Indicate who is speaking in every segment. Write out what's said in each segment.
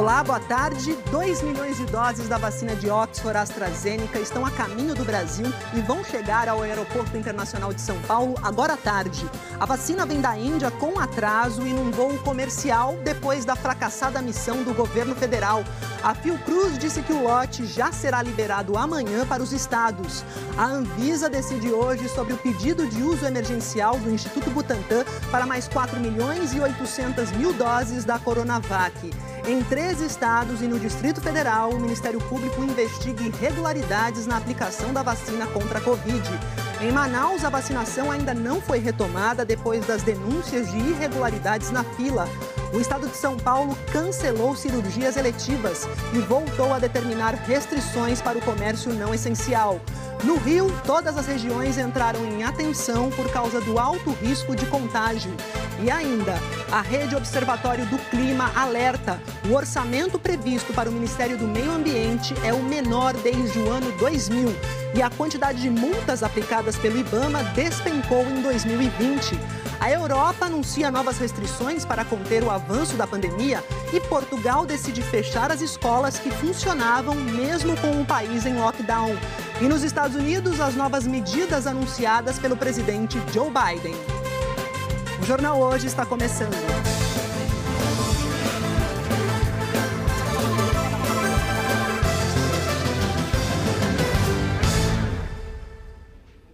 Speaker 1: Olá, boa tarde. 2 milhões de doses da vacina de Oxford AstraZeneca estão a caminho do Brasil e vão chegar ao Aeroporto Internacional de São Paulo agora à tarde. A vacina vem da Índia com atraso e num voo comercial depois da fracassada missão do governo federal. A Fiocruz disse que o lote já será liberado amanhã para os estados. A Anvisa decide hoje sobre o pedido de uso emergencial do Instituto Butantan para mais 4 milhões e 800 mil doses da Coronavac. Em 13 estados e no Distrito Federal, o Ministério Público investiga irregularidades na aplicação da vacina contra a Covid. Em Manaus, a vacinação ainda não foi retomada depois das denúncias de irregularidades na fila. O estado de São Paulo cancelou cirurgias eletivas e voltou a determinar restrições para o comércio não essencial. No Rio, todas as regiões entraram em atenção por causa do alto risco de contágio. E ainda, a Rede Observatório do Clima alerta: o orçamento previsto para o Ministério do Meio Ambiente é o menor desde o ano 2000. E a quantidade de multas aplicadas pelo IBAMA despencou em 2020. A Europa anuncia novas restrições para conter o avanço da pandemia e Portugal decide fechar as escolas que funcionavam mesmo com o país em lockdown. E nos Estados Unidos, as novas medidas anunciadas pelo presidente Joe Biden. O Jornal Hoje está começando.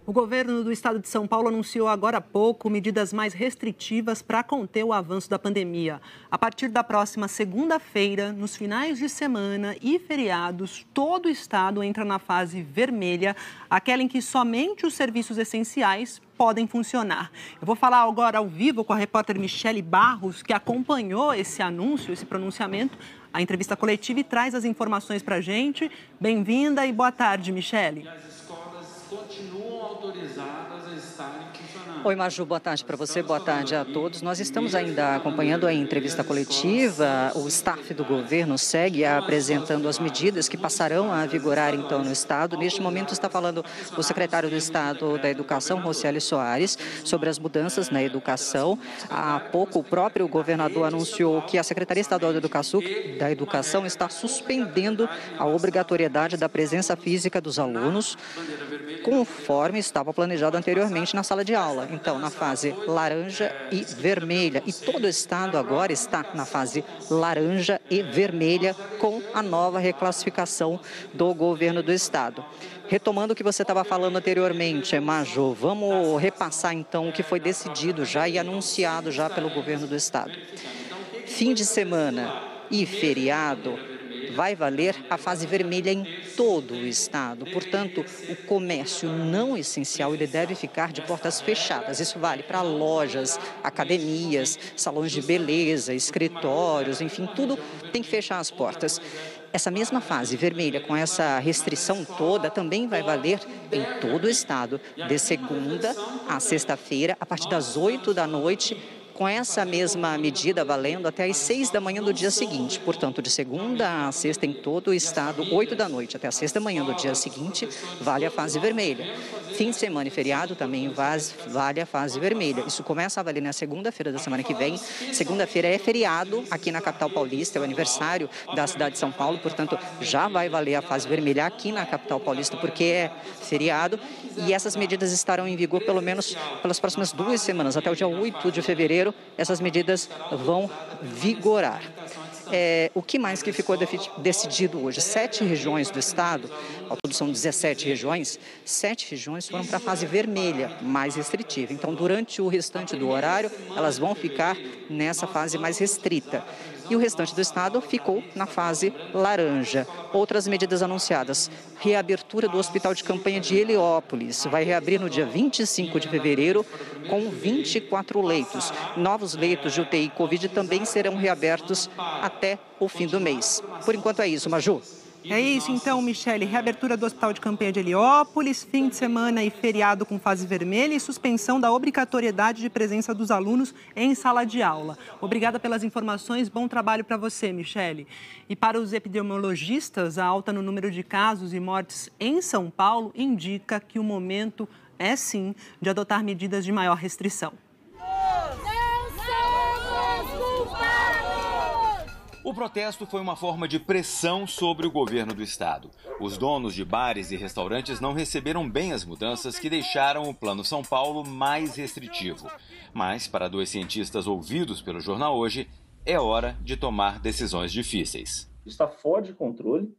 Speaker 1: O governo do estado de São Paulo anunciou agora há pouco medidas mais restritivas para conter o avanço da pandemia. A partir da próxima segunda-feira, nos finais de semana e feriados, todo o estado entra na fase vermelha, aquela em que somente os serviços essenciais podem funcionar. Eu vou falar agora ao vivo com a repórter Michele Barros, que acompanhou esse anúncio, esse pronunciamento, a entrevista coletiva, e traz as informações para a gente. Bem-vinda e boa tarde, Michele.
Speaker 2: Continuam autorizadas a estarem funcionando.
Speaker 3: Oi, Maju, boa tarde para você, boa tarde a todos. Nós estamos ainda acompanhando a entrevista coletiva. O staff do governo segue apresentando as medidas que passarão a vigorar, então, no estado. Neste momento está falando o secretário do Estado da Educação, Rocieli Soares, sobre as mudanças na educação. Há pouco, o próprio governador anunciou que a Secretaria Estadual da Educação está suspendendo a obrigatoriedade da presença física dos alunos, conforme estava planejado anteriormente na sala de aula. Então, na fase laranja e vermelha. E todo o estado agora está na fase laranja e vermelha com a nova reclassificação do governo do estado. Retomando o que você estava falando anteriormente, Maju, vamos repassar então o que foi decidido já e anunciado já pelo governo do estado. Fim de semana e feriado vai valer a fase vermelha em todo o estado. Portanto, o comércio não essencial ele deve ficar de portas fechadas. Isso vale para lojas, academias, salões de beleza, escritórios, enfim, tudo tem que fechar as portas. Essa mesma fase vermelha, com essa restrição toda, também vai valer em todo o estado, de segunda a sexta-feira, a partir das 8 da noite, com essa mesma medida valendo até às 6 da manhã do dia seguinte. Portanto, de segunda a sexta em todo o estado, 8 da noite até às 6 da manhã do dia seguinte, vale a fase vermelha. Fim de semana e feriado também vale a fase vermelha. Isso começa a valer na segunda-feira da semana que vem. Segunda-feira é feriado aqui na capital paulista, é o aniversário da cidade de São Paulo, portanto, já vai valer a fase vermelha aqui na capital paulista, porque é feriado. E essas medidas estarão em vigor pelo menos pelas próximas 2 semanas, até o dia 8 de fevereiro. Essas medidas vão vigorar. O que mais que ficou decidido hoje? 7 regiões do estado, ao todo são 17 regiões, 7 regiões foram para a fase vermelha, mais restritiva. Então, durante o restante do horário, elas vão ficar nessa fase mais restrita. E o restante do estado ficou na fase laranja. Outras medidas anunciadas: reabertura do Hospital de Campanha de Heliópolis. Vai reabrir no dia 25 de fevereiro com 24 leitos. Novos leitos de UTI Covid também serão reabertos até o fim do mês. Por enquanto é isso, Maju.
Speaker 1: É isso então, Michele. Reabertura do Hospital de Campanha de Heliópolis, fim de semana e feriado com fase vermelha e suspensão da obrigatoriedade de presença dos alunos em sala de aula. Obrigada pelas informações, bom trabalho para você, Michele. E para os epidemiologistas, a alta no número de casos e mortes em São Paulo indica que o momento é sim de adotar medidas de maior restrição.
Speaker 4: O protesto foi uma forma de pressão sobre o governo do estado. Os donos de bares e restaurantes não receberam bem as mudanças que deixaram o Plano São Paulo mais restritivo. Mas, para dois cientistas ouvidos pelo Jornal Hoje, é hora de tomar decisões difíceis.
Speaker 5: Está fora de controle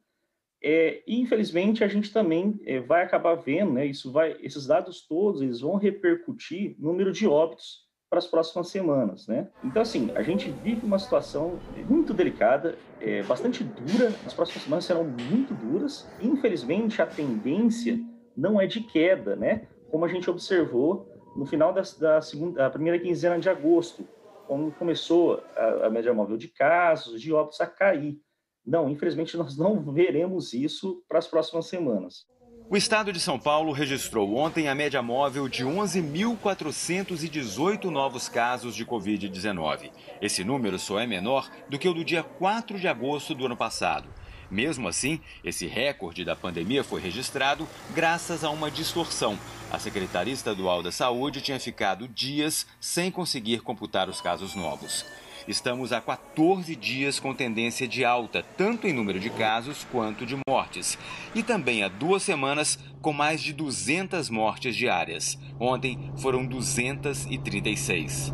Speaker 5: e, infelizmente, a gente também vai acabar vendo, né, esses dados todos eles vão repercutir no número de óbitos para as próximas semanas, né? Então, assim, a gente vive uma situação muito delicada, bastante dura. As próximas semanas serão muito duras. Infelizmente, a tendência não é de queda, né? Como a gente observou no final da primeira quinzena de agosto, quando começou a média móvel de casos, de óbitos a cair. Não, infelizmente, nós não veremos isso para as próximas semanas.
Speaker 4: O estado de São Paulo registrou ontem a média móvel de 11.418 novos casos de Covid-19. Esse número só é menor do que o do dia 4 de agosto do ano passado. Mesmo assim, esse recorde da pandemia foi registrado graças a uma distorção. A Secretaria Estadual da Saúde tinha ficado dias sem conseguir computar os casos novos. Estamos há 14 dias com tendência de alta, tanto em número de casos quanto de mortes. E também há 2 semanas com mais de 200 mortes diárias. Ontem foram 236.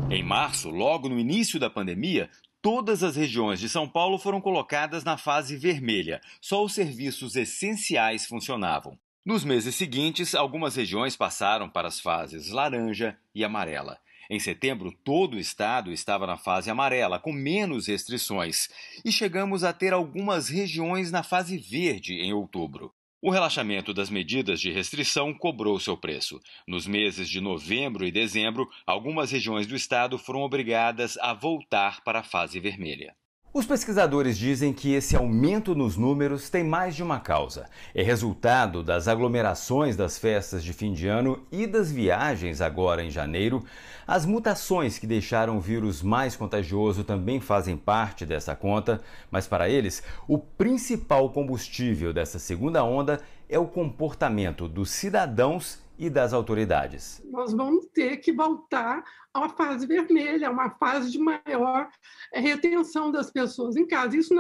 Speaker 4: Em março, logo no início da pandemia, todas as regiões de São Paulo foram colocadas na fase vermelha. Só os serviços essenciais funcionavam. Nos meses seguintes, algumas regiões passaram para as fases laranja e amarela. Em setembro, todo o estado estava na fase amarela, com menos restrições. E chegamos a ter algumas regiões na fase verde em outubro. O relaxamento das medidas de restrição cobrou seu preço. Nos meses de novembro e dezembro, algumas regiões do estado foram obrigadas a voltar para a fase vermelha.
Speaker 6: Os pesquisadores dizem que esse aumento nos números tem mais de uma causa. É resultado das aglomerações das festas de fim de ano e das viagens agora em janeiro. As mutações que deixaram o vírus mais contagioso também fazem parte dessa conta, mas para eles, o principal combustível dessa segunda onda é o comportamento dos cidadãos e das autoridades.
Speaker 7: Nós vamos ter que voltar a uma fase vermelha, uma fase de maior retenção das pessoas em casa. Isso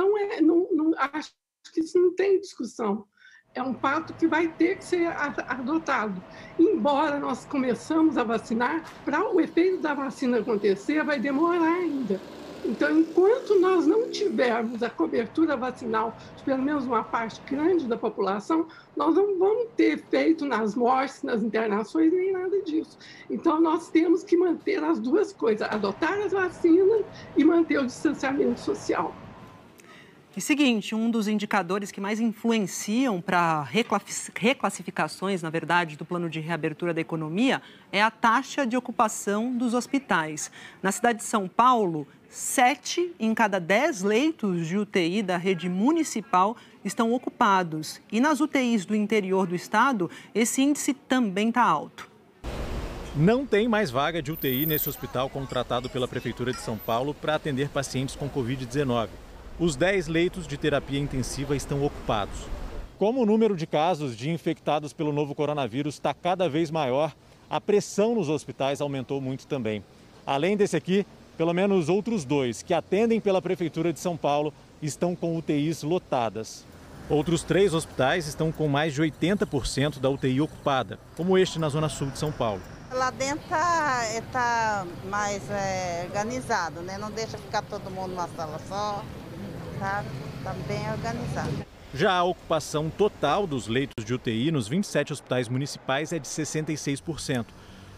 Speaker 7: acho que isso não tem discussão. É um fato que vai ter que ser adotado. Embora nós começamos a vacinar, para o efeito da vacina acontecer, vai demorar ainda. Então, enquanto nós não tivermos a cobertura vacinal de pelo menos uma parte grande da população, nós não vamos ter efeito nas mortes, nas internações, nem nada disso. Então, nós temos que manter as duas coisas, adotar as vacinas e manter o distanciamento social.
Speaker 1: E seguinte, um dos indicadores que mais influenciam para reclassificações, na verdade, do plano de reabertura da economia é a taxa de ocupação dos hospitais. Na cidade de São Paulo, 7 em cada 10 leitos de UTI da rede municipal estão ocupados. E nas UTIs do interior do estado, esse índice também está alto.
Speaker 8: Não tem mais vaga de UTI nesse hospital contratado pela Prefeitura de São Paulo para atender pacientes com Covid-19. Os 10 leitos de terapia intensiva estão ocupados. Como o número de casos de infectados pelo novo coronavírus está cada vez maior, a pressão nos hospitais aumentou muito também. Além desse aqui, pelo menos outros 2 que atendem pela Prefeitura de São Paulo estão com UTIs lotadas. Outros 3 hospitais estão com mais de 80% da UTI ocupada, como este na Zona Sul de São Paulo.
Speaker 9: Lá dentro tá mais organizado, né? Não deixa ficar todo mundo numa sala só. Está bem organizado.
Speaker 8: Já a ocupação total dos leitos de UTI nos 27 hospitais municipais é de 66%.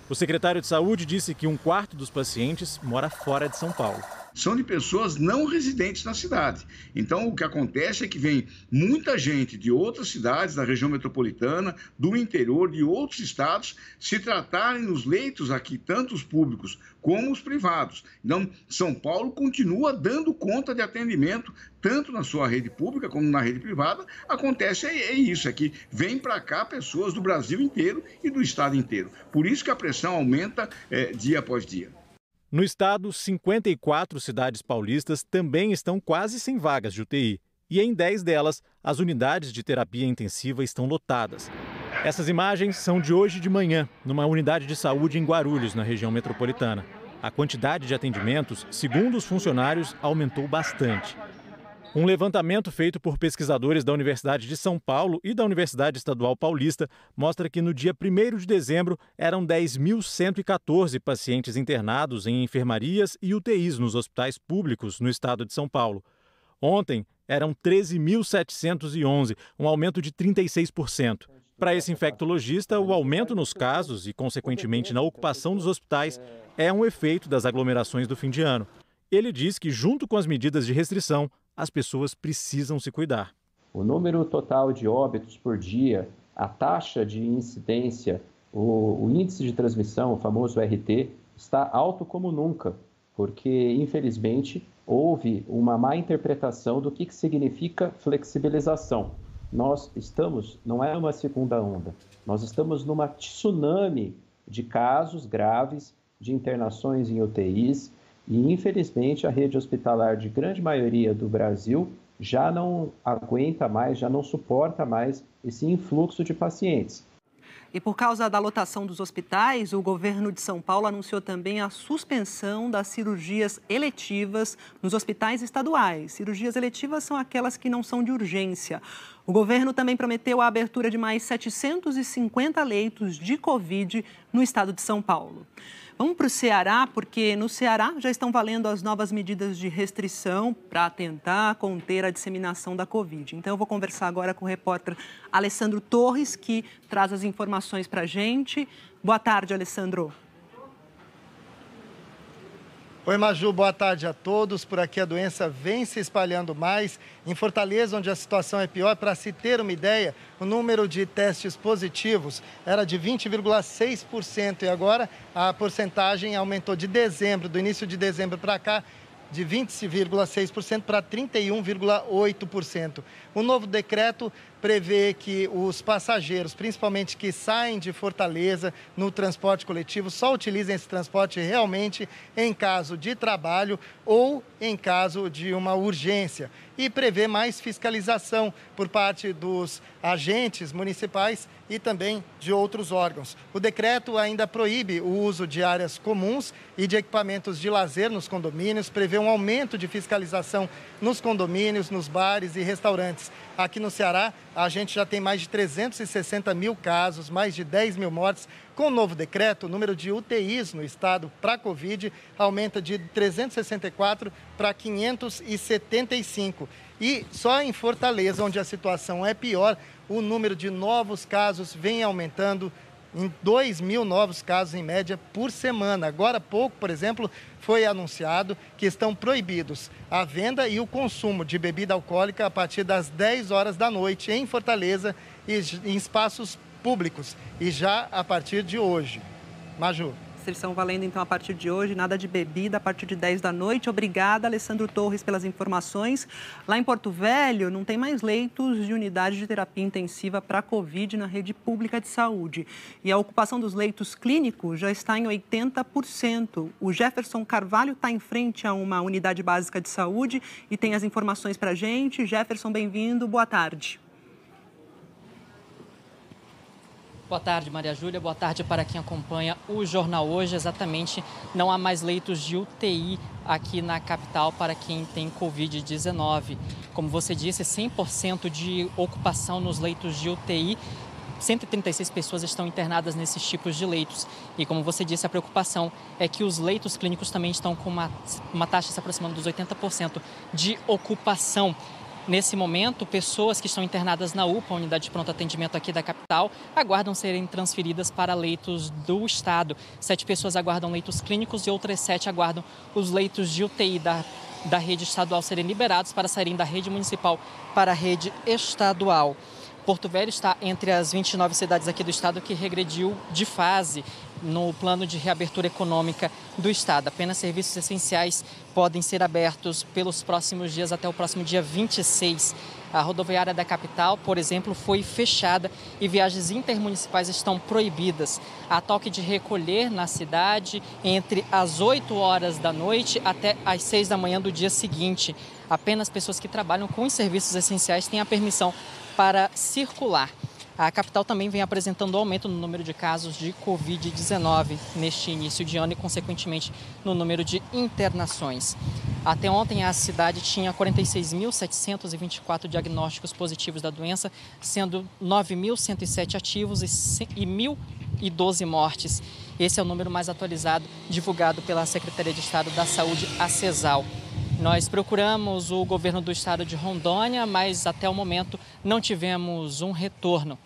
Speaker 8: O secretário de Saúde disse que 1/4 dos pacientes mora fora de São Paulo.
Speaker 10: São de pessoas não residentes na cidade. Então, o que acontece é que vem muita gente de outras cidades, da região metropolitana, do interior, de outros estados, se tratarem nos leitos aqui, tanto os públicos como os privados. Então, São Paulo continua dando conta de atendimento, tanto na sua rede pública como na rede privada. Acontece isso, é que vem para cá pessoas do Brasil inteiro e do estado inteiro. Por isso que a pressão aumenta dia após dia.
Speaker 8: No estado, 54 cidades paulistas também estão quase sem vagas de UTI. E em 10 delas, as unidades de terapia intensiva estão lotadas. Essas imagens são de hoje de manhã, numa unidade de saúde em Guarulhos, na região metropolitana. A quantidade de atendimentos, segundo os funcionários, aumentou bastante. Um levantamento feito por pesquisadores da Universidade de São Paulo e da Universidade Estadual Paulista mostra que no dia 1º de dezembro eram 10.114 pacientes internados em enfermarias e UTIs nos hospitais públicos no estado de São Paulo. Ontem eram 13.711, um aumento de 36%. Para esse infectologista, o aumento nos casos e, consequentemente, na ocupação dos hospitais é um efeito das aglomerações do fim de ano. Ele diz que, junto com as medidas de restrição, as pessoas precisam se cuidar.
Speaker 11: O número total de óbitos por dia, a taxa de incidência, o índice de transmissão, o famoso RT, está alto como nunca, porque, infelizmente, houve uma má interpretação do que significa flexibilização. Nós estamos, não é uma segunda onda, nós estamos numa tsunami de casos graves, de internações em UTIs, e, infelizmente, a rede hospitalar de grande maioria do Brasil já não aguenta mais, já não suporta mais esse influxo de pacientes.
Speaker 1: E por causa da lotação dos hospitais, o governo de São Paulo anunciou também a suspensão das cirurgias eletivas nos hospitais estaduais. Cirurgias eletivas são aquelas que não são de urgência. O governo também prometeu a abertura de mais 750 leitos de Covid no estado de São Paulo. Vamos para o Ceará, porque no Ceará já estão valendo as novas medidas de restrição para tentar conter a disseminação da Covid. Então, eu vou conversar agora com o repórter Alessandro Torres, que traz as informações para a gente. Boa tarde, Alessandro.
Speaker 12: Oi, Maju, boa tarde a todos. Por aqui a doença vem se espalhando mais. Em Fortaleza, onde a situação é pior, para se ter uma ideia, o número de testes positivos era de 20,6% e agora a porcentagem aumentou de dezembro, do início de dezembro para cá, de 20,6% para 31,8%. O novo decreto prevê que os passageiros, principalmente que saem de Fortaleza no transporte coletivo, só utilizem esse transporte realmente em caso de trabalho ou em caso de uma urgência. E prevê mais fiscalização por parte dos agentes municipais e também de outros órgãos. O decreto ainda proíbe o uso de áreas comuns e de equipamentos de lazer nos condomínios, prevê um aumento de fiscalização nos condomínios, nos bares e restaurantes. Aqui no Ceará, a gente já tem mais de 360 mil casos, mais de 10 mil mortes. Com o novo decreto, o número de UTIs no estado para Covid aumenta de 364 para 575. E só em Fortaleza, onde a situação é pior, o número de novos casos vem aumentando em 2.000 novos casos, em média, por semana. Agora há pouco, por exemplo, foi anunciado que estão proibidos a venda e o consumo de bebida alcoólica a partir das 10 horas da noite em Fortaleza e em espaços públicos, e já a partir de hoje. Maju.
Speaker 1: Restrição valendo, então, a partir de hoje, nada de bebida a partir de 10 da noite. Obrigada, Alessandro Torres, pelas informações. Lá em Porto Velho, não tem mais leitos de unidade de terapia intensiva para a Covid na rede pública de saúde. E a ocupação dos leitos clínicos já está em 80%. O Jefferson Carvalho está em frente a uma unidade básica de saúde e tem as informações para a gente. Jefferson, bem-vindo. Boa tarde.
Speaker 13: Boa tarde, Maria Júlia. Boa tarde para quem acompanha o Jornal Hoje. Exatamente, não há mais leitos de UTI aqui na capital para quem tem Covid-19. Como você disse, 100% de ocupação nos leitos de UTI. 136 pessoas estão internadas nesses tipos de leitos. E como você disse, a preocupação é que os leitos clínicos também estão com uma taxa se aproximando dos 80% de ocupação. Nesse momento, pessoas que estão internadas na UPA, unidade de pronto atendimento aqui da capital, aguardam serem transferidas para leitos do estado. 7 pessoas aguardam leitos clínicos e outras 7 aguardam os leitos de UTI da rede estadual serem liberados para saírem da rede municipal para a rede estadual. Porto Velho está entre as 29 cidades aqui do estado que regrediu de fase no plano de reabertura econômica do estado. Apenas serviços essenciais podem ser abertos pelos próximos dias até o próximo dia 26. A rodoviária da capital, por exemplo, foi fechada e viagens intermunicipais estão proibidas. Há toque de recolher na cidade entre as 8 horas da noite até as 6 da manhã do dia seguinte. Apenas pessoas que trabalham com os serviços essenciais têm a permissão para circular. A capital também vem apresentando aumento no número de casos de Covid-19 neste início de ano e, consequentemente, no número de internações. Até ontem, a cidade tinha 46.724 diagnósticos positivos da doença, sendo 9.107 ativos e 1.012 mortes. Esse é o número mais atualizado divulgado pela Secretaria de Estado da Saúde, a CESAL. Nós procuramos o governo do estado de Rondônia, mas até o momento não tivemos um retorno.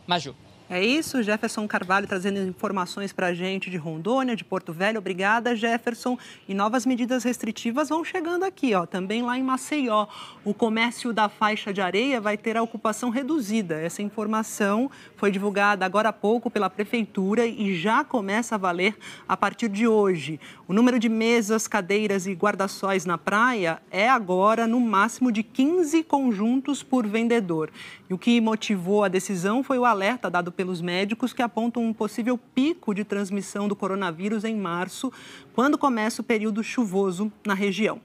Speaker 13: Maju.
Speaker 1: É isso, Jefferson Carvalho trazendo informações para a gente de Rondônia, de Porto Velho. Obrigada, Jefferson. E novas medidas restritivas vão chegando aqui, também lá em Maceió. O comércio da faixa de areia vai ter a ocupação reduzida. Essa informação foi divulgada agora há pouco pela Prefeitura e já começa a valer a partir de hoje. O número de mesas, cadeiras e guarda-sóis na praia é agora no máximo de 15 conjuntos por vendedor. E o que motivou a decisão foi o alerta dado pelos médicos que apontam um possível pico de transmissão do coronavírus em março, quando começa o período chuvoso na região.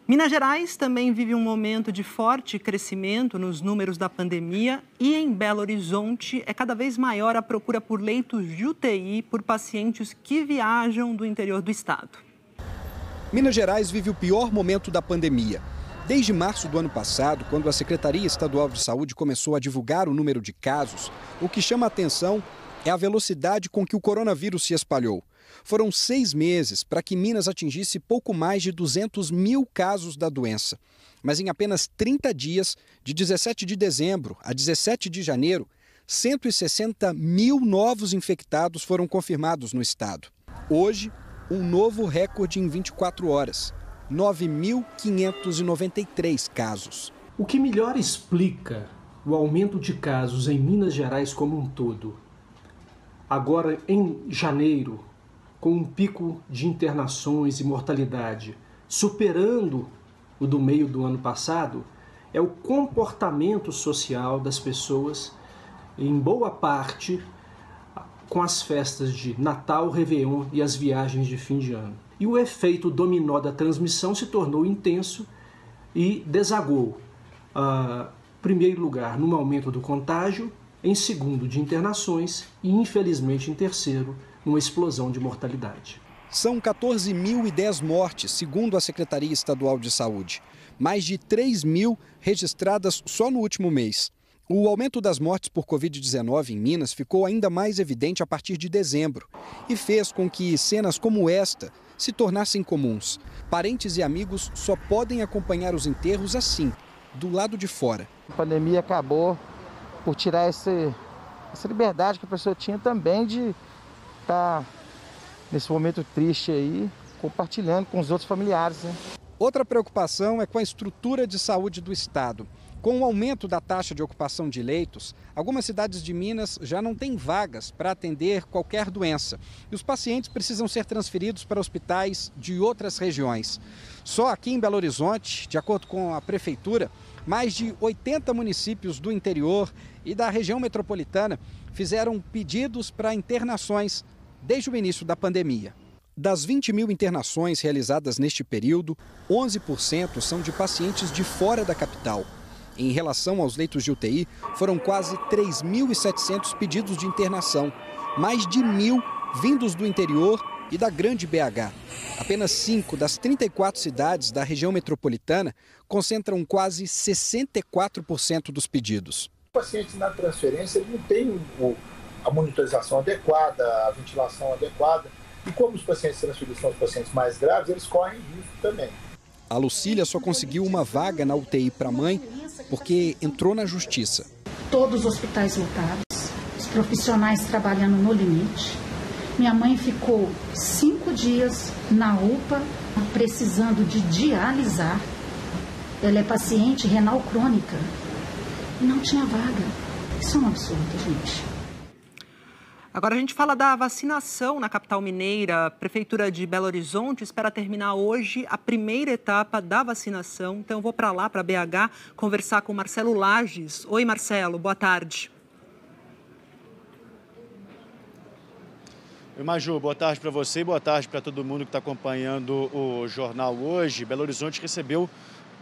Speaker 1: Minas Gerais também vive um momento de forte crescimento nos números da pandemia e em Belo Horizonte é cada vez maior a procura por leitos de UTI por pacientes que viajam do interior do estado.
Speaker 14: Minas Gerais vive o pior momento da pandemia. Desde março do ano passado, quando a Secretaria Estadual de Saúde começou a divulgar o número de casos, o que chama a atenção é a velocidade com que o coronavírus se espalhou. Foram 6 meses para que Minas atingisse pouco mais de 200 mil casos da doença. Mas em apenas 30 dias, de 17 de dezembro a 17 de janeiro, 160 mil novos infectados foram confirmados no estado. Hoje, um novo recorde em 24 horas. 9.593 casos.
Speaker 15: O que melhor explica o aumento de casos em Minas Gerais como um todo, agora em janeiro, com um pico de internações e mortalidade superando o do meio do ano passado, é o comportamento social das pessoas, em boa parte com as festas de Natal, Réveillon e as viagens de fim de ano. E o efeito dominó da transmissão se tornou intenso e desagou, em primeiro lugar, no aumento do contágio, em segundo, de internações e, infelizmente, em terceiro, numa explosão de mortalidade.
Speaker 14: São 14.010 mortes, segundo a Secretaria Estadual de Saúde. Mais de 3.000 registradas só no último mês. O aumento das mortes por Covid-19 em Minas ficou ainda mais evidente a partir de dezembro e fez com que cenas como esta se tornassem comuns. Parentes e amigos só podem acompanhar os enterros assim, do lado de fora.
Speaker 16: A pandemia acabou por tirar essa liberdade que a pessoa tinha também de estar nesse momento triste aí, compartilhando com os outros familiares, né?
Speaker 14: Outra preocupação é com a estrutura de saúde do estado. Com o aumento da taxa de ocupação de leitos, algumas cidades de Minas já não têm vagas para atender qualquer doença. E os pacientes precisam ser transferidos para hospitais de outras regiões. Só aqui em Belo Horizonte, de acordo com a Prefeitura, mais de 80 municípios do interior e da região metropolitana fizeram pedidos para internações desde o início da pandemia. Das 20 mil internações realizadas neste período, 11% são de pacientes de fora da capital. Em relação aos leitos de UTI, foram quase 3.700 pedidos de internação, mais de 1.000 vindos do interior e da Grande BH. Apenas 5 das 34 cidades da região metropolitana concentram quase 64% dos pedidos.
Speaker 17: O paciente na transferência ele não tem a monitorização adequada, a ventilação adequada, e como os pacientes transferidos são os pacientes mais graves, eles correm risco também.
Speaker 14: A Lucília só conseguiu uma vaga na UTI para a mãe porque entrou na justiça.
Speaker 18: Todos os hospitais lotados, os profissionais trabalhando no limite. Minha mãe ficou 5 dias na UPA, precisando de dialisar. Ela é paciente renal crônica e não tinha vaga. Isso é um absurdo, gente.
Speaker 1: Agora a gente fala da vacinação na capital mineira. A Prefeitura de Belo Horizonte espera terminar hoje a primeira etapa da vacinação. Então eu vou para lá, para BH, conversar com Marcelo Lages. Oi, Marcelo, boa tarde.
Speaker 19: Oi, Maju, boa tarde para você e boa tarde para todo mundo que está acompanhando o jornal hoje. Belo Horizonte recebeu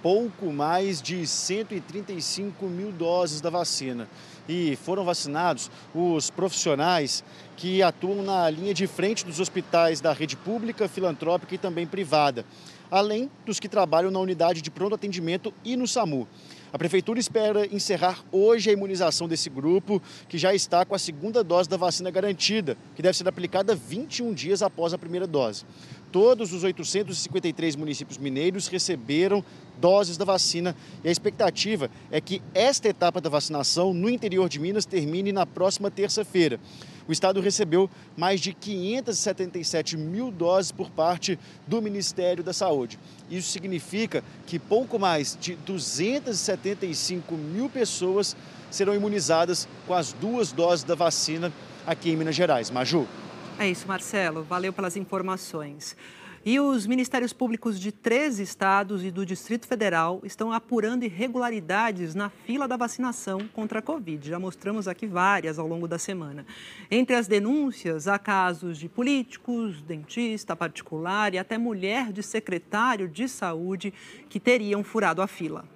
Speaker 19: pouco mais de 135 mil doses da vacina. E foram vacinados os profissionais que atuam na linha de frente dos hospitais da rede pública, filantrópica e também privada, além dos que trabalham na unidade de pronto atendimento e no SAMU. A Prefeitura espera encerrar hoje a imunização desse grupo, que já está com a segunda dose da vacina garantida, que deve ser aplicada 21 dias após a primeira dose. Todos os 853 municípios mineiros receberam doses da vacina e a expectativa é que esta etapa da vacinação no interior de Minas termine na próxima terça-feira. O estado recebeu mais de 577 mil doses por parte do Ministério da Saúde. Isso significa que pouco mais de 275 mil pessoas serão imunizadas com as 2 doses da vacina aqui em Minas Gerais. Maju.
Speaker 1: É isso, Marcelo. Valeu pelas informações. E os Ministérios Públicos de 13 estados e do Distrito Federal estão apurando irregularidades na fila da vacinação contra a Covid. Já mostramos aqui várias ao longo da semana. Entre as denúncias, há casos de políticos, dentista particular e até mulher de secretário de saúde que teriam furado a fila.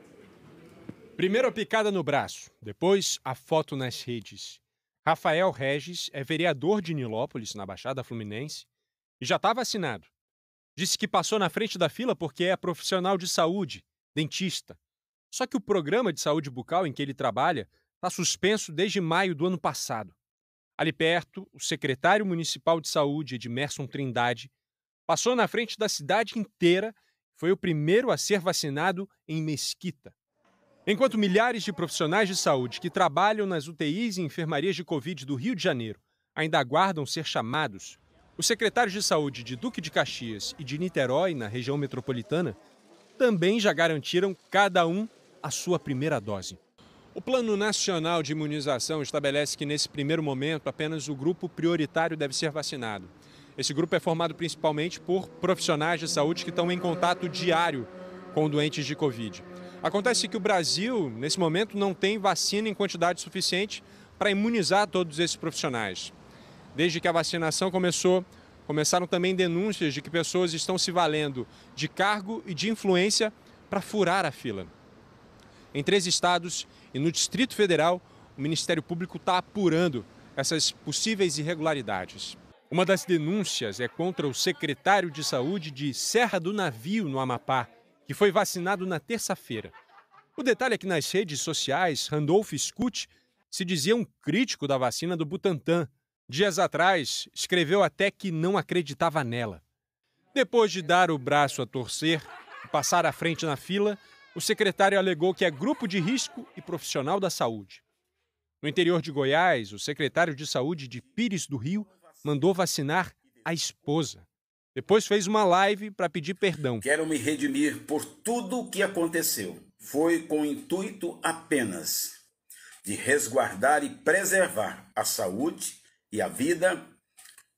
Speaker 20: Primeiro a picada no braço, depois a foto nas redes. Rafael Regis é vereador de Nilópolis, na Baixada Fluminense, e já está vacinado. Disse que passou na frente da fila porque é profissional de saúde, dentista. Só que o programa de saúde bucal em que ele trabalha está suspenso desde maio do ano passado. Ali perto, o secretário municipal de saúde, Edmerson Trindade, passou na frente da cidade inteira e foi o primeiro a ser vacinado em Mesquita. Enquanto milhares de profissionais de saúde que trabalham nas UTIs e enfermarias de Covid do Rio de Janeiro ainda aguardam ser chamados, os secretários de saúde de Duque de Caxias e de Niterói, na região metropolitana, também já garantiram cada um a sua primeira dose. O Plano Nacional de Imunização estabelece que, nesse primeiro momento, apenas o grupo prioritário deve ser vacinado. Esse grupo é formado principalmente por profissionais de saúde que estão em contato diário com doentes de Covid. Acontece que o Brasil, nesse momento, não tem vacina em quantidade suficiente para imunizar todos esses profissionais. Desde que a vacinação começaram também denúncias de que pessoas estão se valendo de cargo e de influência para furar a fila. Em 3 estados e no Distrito Federal, o Ministério Público está apurando essas possíveis irregularidades. Uma das denúncias é contra o secretário de Saúde de Serra do Navio, no Amapá, que foi vacinado na terça-feira. O detalhe é que nas redes sociais, Randolph Scutti se dizia um crítico da vacina do Butantan. Dias atrás, escreveu até que não acreditava nela. Depois de dar o braço a torcer e passar à frente na fila, o secretário alegou que é grupo de risco e profissional da saúde. No interior de Goiás, o secretário de Saúde de Pires do Rio mandou vacinar a esposa. Depois fez uma live para pedir perdão.
Speaker 21: Quero me redimir por tudo o que aconteceu. Foi com o intuito apenas de resguardar e preservar a saúde e a vida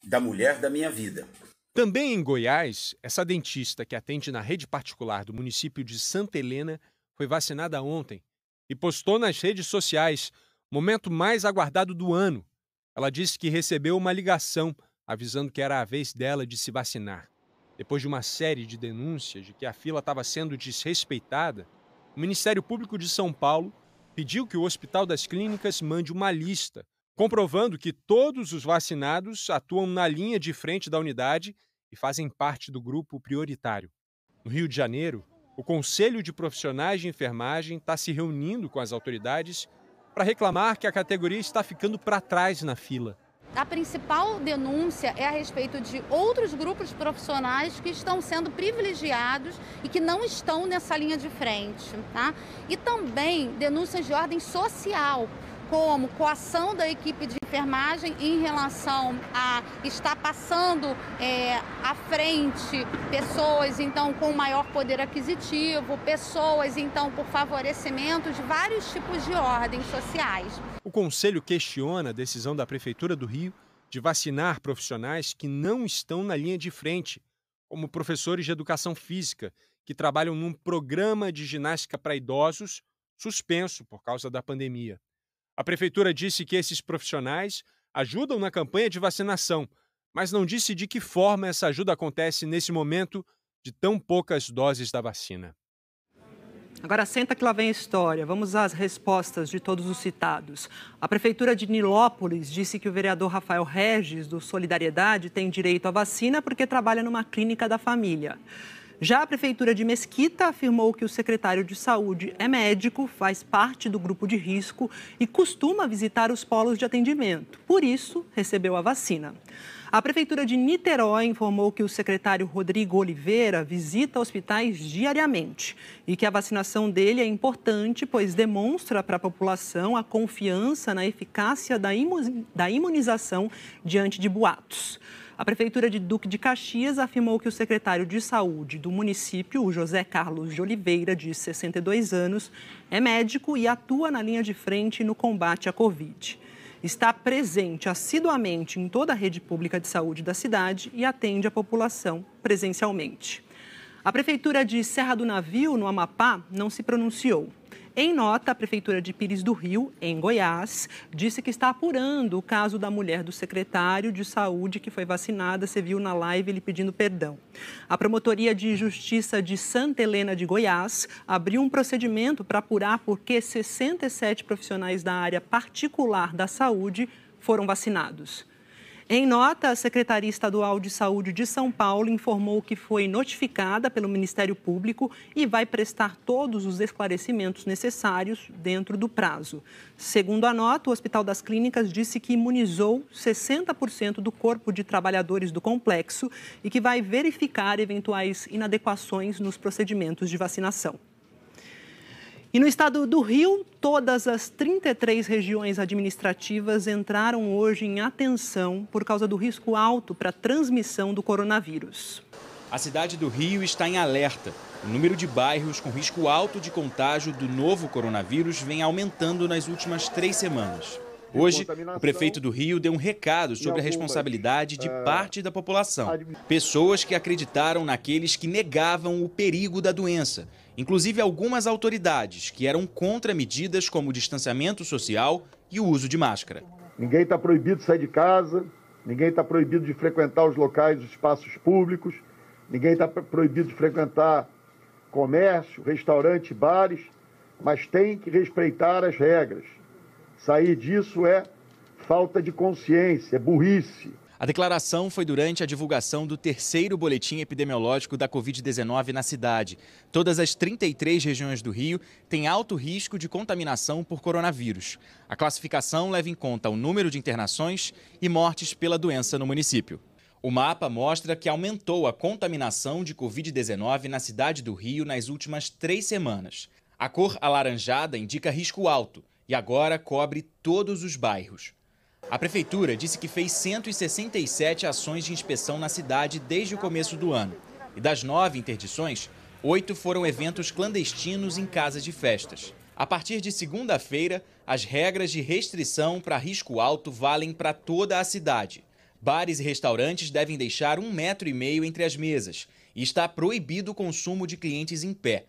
Speaker 21: da mulher da minha vida.
Speaker 20: Também em Goiás, essa dentista que atende na rede particular do município de Santa Helena foi vacinada ontem e postou nas redes sociais o momento mais aguardado do ano. Ela disse que recebeu uma ligação avisando que era a vez dela de se vacinar. Depois de uma série de denúncias de que a fila estava sendo desrespeitada, o Ministério Público de São Paulo pediu que o Hospital das Clínicas mande uma lista comprovando que todos os vacinados atuam na linha de frente da unidade e fazem parte do grupo prioritário. No Rio de Janeiro, o Conselho de Profissionais de Enfermagem está se reunindo com as autoridades para reclamar que a categoria está ficando para trás na fila.
Speaker 22: A principal denúncia é a respeito de outros grupos profissionais que estão sendo privilegiados e que não estão nessa linha de frente, tá? E também denúncias de ordem social, como coação da equipe de enfermagem em relação a estar passando à frente pessoas, então, com maior poder aquisitivo, pessoas, então, por favorecimento de vários tipos de ordens sociais.
Speaker 20: O Conselho questiona a decisão da Prefeitura do Rio de vacinar profissionais que não estão na linha de frente, como professores de educação física, que trabalham num programa de ginástica para idosos, suspenso por causa da pandemia. A Prefeitura disse que esses profissionais ajudam na campanha de vacinação, mas não disse de que forma essa ajuda acontece nesse momento de tão poucas doses da vacina.
Speaker 1: Agora senta que lá vem a história. Vamos às respostas de todos os citados. A Prefeitura de Nilópolis disse que o vereador Rafael Regis, do Solidariedade, tem direito à vacina porque trabalha numa clínica da família. Já a Prefeitura de Mesquita afirmou que o secretário de Saúde é médico, faz parte do grupo de risco e costuma visitar os polos de atendimento. Por isso, recebeu a vacina. A Prefeitura de Niterói informou que o secretário Rodrigo Oliveira visita hospitais diariamente e que a vacinação dele é importante, pois demonstra para a população a confiança na eficácia da imunização diante de boatos. A Prefeitura de Duque de Caxias afirmou que o secretário de Saúde do município, o José Carlos de Oliveira, de 62 anos, é médico e atua na linha de frente no combate à Covid. Está presente assiduamente em toda a rede pública de saúde da cidade e atende a população presencialmente. A Prefeitura de Serra do Navio, no Amapá, não se pronunciou. Em nota, a Prefeitura de Pires do Rio, em Goiás, disse que está apurando o caso da mulher do secretário de Saúde que foi vacinada. Você viu na live ele pedindo perdão. A Promotoria de Justiça de Santa Helena de Goiás abriu um procedimento para apurar por que 67 profissionais da área particular da saúde foram vacinados. Em nota, a Secretaria Estadual de Saúde de São Paulo informou que foi notificada pelo Ministério Público e vai prestar todos os esclarecimentos necessários dentro do prazo. Segundo a nota, o Hospital das Clínicas disse que imunizou 60% do corpo de trabalhadores do complexo e que vai verificar eventuais inadequações nos procedimentos de vacinação. E no estado do Rio, todas as 33 regiões administrativas entraram hoje em atenção por causa do risco alto para a transmissão do coronavírus.
Speaker 2: A cidade do Rio está em alerta. O número de bairros com risco alto de contágio do novo coronavírus vem aumentando nas últimas 3 semanas. Hoje, o prefeito do Rio deu um recado sobre a responsabilidade de parte da população. Pessoas que acreditaram naqueles que negavam o perigo da doença. Inclusive algumas autoridades que eram contra medidas como o distanciamento social e o uso de máscara.
Speaker 3: Ninguém está proibido de sair de casa, ninguém está proibido de frequentar os locais, os espaços públicos, ninguém está proibido de frequentar comércio, restaurante, bares, mas tem que respeitar as regras. Sair disso é falta de consciência, é burrice.
Speaker 2: A declaração foi durante a divulgação do 3º boletim epidemiológico da Covid-19 na cidade. Todas as 33 regiões do Rio têm alto risco de contaminação por coronavírus. A classificação leva em conta o número de internações e mortes pela doença no município. O mapa mostra que aumentou a contaminação de Covid-19 na cidade do Rio nas últimas 3 semanas. A cor alaranjada indica risco alto e agora cobre todos os bairros. A Prefeitura disse que fez 167 ações de inspeção na cidade desde o começo do ano. E das 9 interdições, 8 foram eventos clandestinos em casas de festas. A partir de segunda-feira, as regras de restrição para risco alto valem para toda a cidade. Bares e restaurantes devem deixar 1,5 metro entre as mesas e está proibido o consumo de clientes em pé.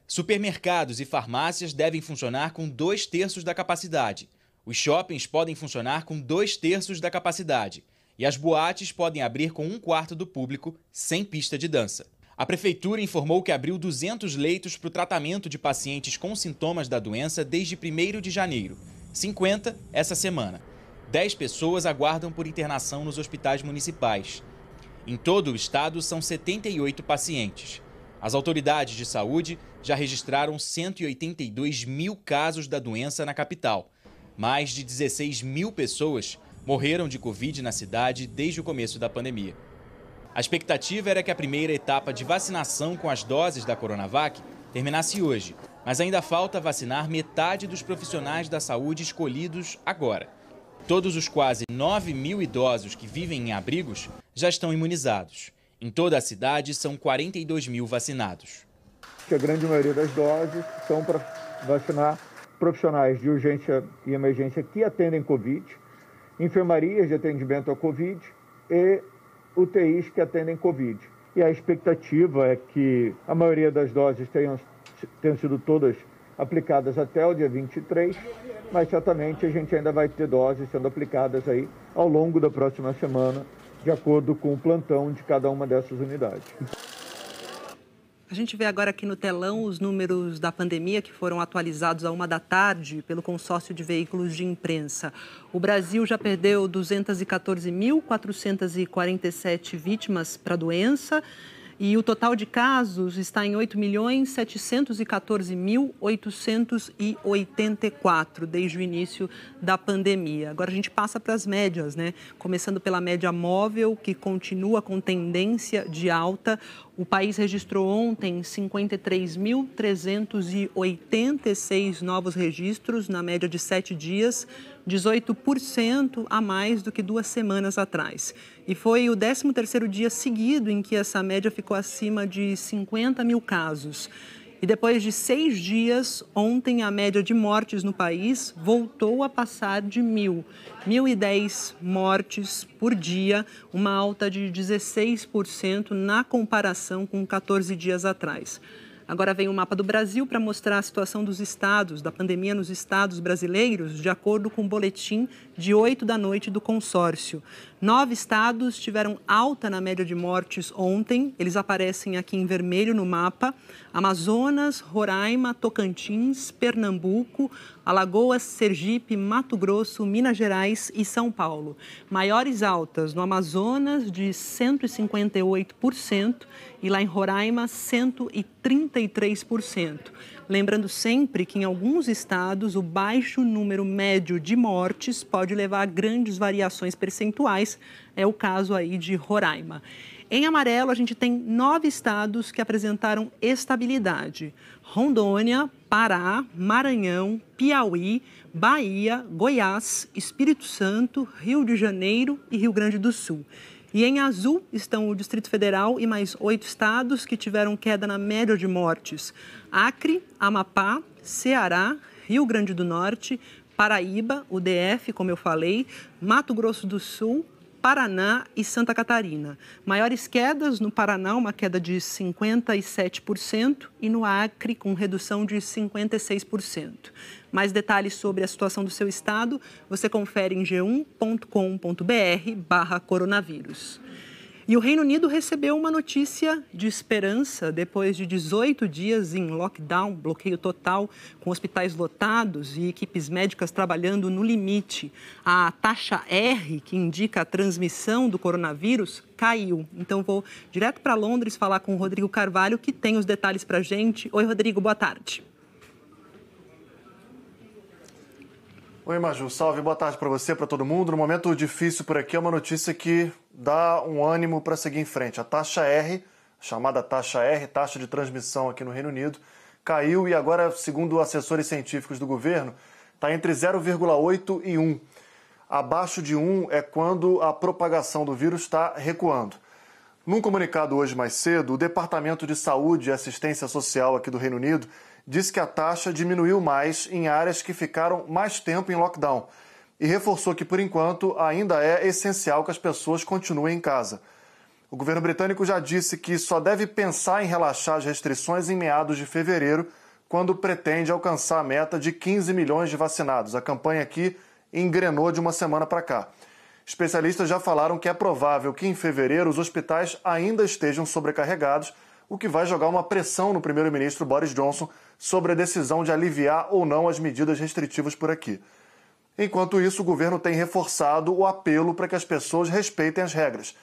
Speaker 2: Supermercados e farmácias devem funcionar com 2/3 da capacidade. Os shoppings podem funcionar com 2/3 da capacidade e as boates podem abrir com 1/4 do público, sem pista de dança. A Prefeitura informou que abriu 200 leitos para o tratamento de pacientes com sintomas da doença desde 1º de janeiro, 50 essa semana. 10 pessoas aguardam por internação nos hospitais municipais. Em todo o estado, são 78 pacientes. As autoridades de saúde já registraram 182 mil casos da doença na capital. Mais de 16 mil pessoas morreram de Covid na cidade desde o começo da pandemia. A expectativa era que a primeira etapa de vacinação com as doses da Coronavac terminasse hoje, mas ainda falta vacinar metade dos profissionais da saúde escolhidos agora. Todos os quase 9 mil idosos que vivem em abrigos já estão imunizados. Em toda a cidade, são 42 mil vacinados.
Speaker 3: A grande maioria das doses são para vacinar profissionais de urgência e emergência que atendem Covid, enfermarias de atendimento à Covid e UTIs que atendem Covid. E a expectativa é que a maioria das doses tenham sido todas aplicadas até o dia 23, mas certamente a gente ainda vai ter doses sendo aplicadas aí ao longo da próxima semana, de acordo com o plantão de cada uma dessas unidades.
Speaker 1: A gente vê agora aqui no telão os números da pandemia que foram atualizados à 1 da tarde pelo consórcio de veículos de imprensa. O Brasil já perdeu 214.447 vítimas para a doença e o total de casos está em 8.714.884 desde o início da pandemia. Agora a gente passa para as médias, né? Começando pela média móvel, que continua com tendência de alta. O país registrou ontem 53.386 novos registros na média de 7 dias, 18% a mais do que 2 semanas atrás. E foi o 13º dia seguido em que essa média ficou acima de 50 mil casos. E depois de 6 dias, ontem a média de mortes no país voltou a passar de 1.010 mortes por dia, uma alta de 16% na comparação com 14 dias atrás. Agora vem o mapa do Brasil para mostrar a situação dos estados, da pandemia nos estados brasileiros, de acordo com o boletim de 8 da noite do consórcio. 9 estados tiveram alta na média de mortes ontem, eles aparecem aqui em vermelho no mapa: Amazonas, Roraima, Tocantins, Pernambuco, Alagoas, Sergipe, Mato Grosso, Minas Gerais e São Paulo. Maiores altas no Amazonas de 158% e lá em Roraima 133%. Lembrando sempre que em alguns estados o baixo número médio de mortes pode levar a grandes variações percentuais, é o caso aí de Roraima. Em amarelo, a gente tem 9 estados que apresentaram estabilidade: Rondônia, Pará, Maranhão, Piauí, Bahia, Goiás, Espírito Santo, Rio de Janeiro e Rio Grande do Sul. E em azul estão o Distrito Federal e mais 8 estados que tiveram queda na média de mortes: Acre, Amapá, Ceará, Rio Grande do Norte, Paraíba, o DF, como eu falei, Mato Grosso do Sul, Paraná e Santa Catarina. Maiores quedas no Paraná, uma queda de 57%, e no Acre, com redução de 56%. Mais detalhes sobre a situação do seu estado, você confere em g1.com.br/coronavírus. E o Reino Unido recebeu uma notícia de esperança depois de 18 dias em lockdown, bloqueio total, com hospitais lotados e equipes médicas trabalhando no limite. A taxa R, que indica a transmissão do coronavírus, caiu. Então vou direto para Londres falar com o Rodrigo Carvalho, que tem os detalhes para a gente. Oi, Rodrigo, boa tarde.
Speaker 4: Oi, Maju, salve, boa tarde para você, para todo mundo. No momento difícil por aqui, é uma notícia que dá um ânimo para seguir em frente. A taxa R, chamada taxa R, taxa de transmissão aqui no Reino Unido, caiu e agora, segundo assessores científicos do governo, está entre 0,8 e 1. Abaixo de 1 é quando a propagação do vírus está recuando. Num comunicado hoje mais cedo, o Departamento de Saúde e Assistência Social aqui do Reino Unido disse que a taxa diminuiu mais em áreas que ficaram mais tempo em lockdown e reforçou que, por enquanto, ainda é essencial que as pessoas continuem em casa. O governo britânico já disse que só deve pensar em relaxar as restrições em meados de fevereiro, quando pretende alcançar a meta de 15 milhões de vacinados. A campanha aqui engrenou de uma semana para cá. Especialistas já falaram que é provável que em fevereiro os hospitais ainda estejam sobrecarregados, o que vai jogar uma pressão no primeiro-ministro Boris Johnson sobre a decisão de aliviar ou não as medidas restritivas por aqui. Enquanto isso, o governo tem reforçado o apelo para que as pessoas respeitem as regras.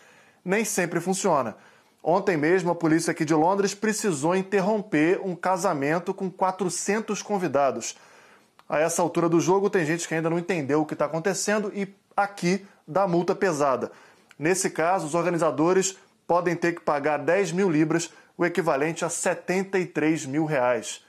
Speaker 4: Nem sempre funciona. Ontem mesmo, a polícia aqui de Londres precisou interromper um casamento com 400 convidados. A essa altura do jogo, tem gente que ainda não entendeu o que está acontecendo e aqui dá multa pesada. Nesse caso, os organizadores podem ter que pagar 10 mil libras, o equivalente a 73 mil reais.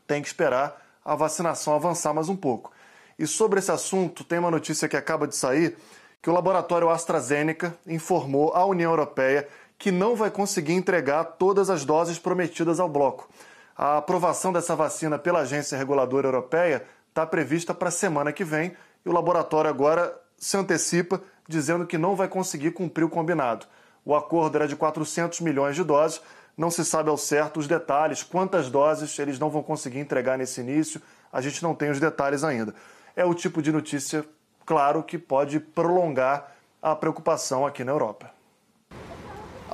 Speaker 4: Tem que esperar a vacinação avançar mais um pouco. E sobre esse assunto, tem uma notícia que acaba de sair, que o laboratório AstraZeneca informou à União Europeia que não vai conseguir entregar todas as doses prometidas ao bloco. A aprovação dessa vacina pela Agência Reguladora Europeia está prevista para a semana que vem e o laboratório agora se antecipa, dizendo que não vai conseguir cumprir o combinado. O acordo era de 400 milhões de doses, não se sabe ao certo os detalhes, quantas doses eles não vão conseguir entregar nesse início, a gente não tem os detalhes ainda. É o tipo de notícia, claro, que pode prolongar a preocupação aqui na Europa.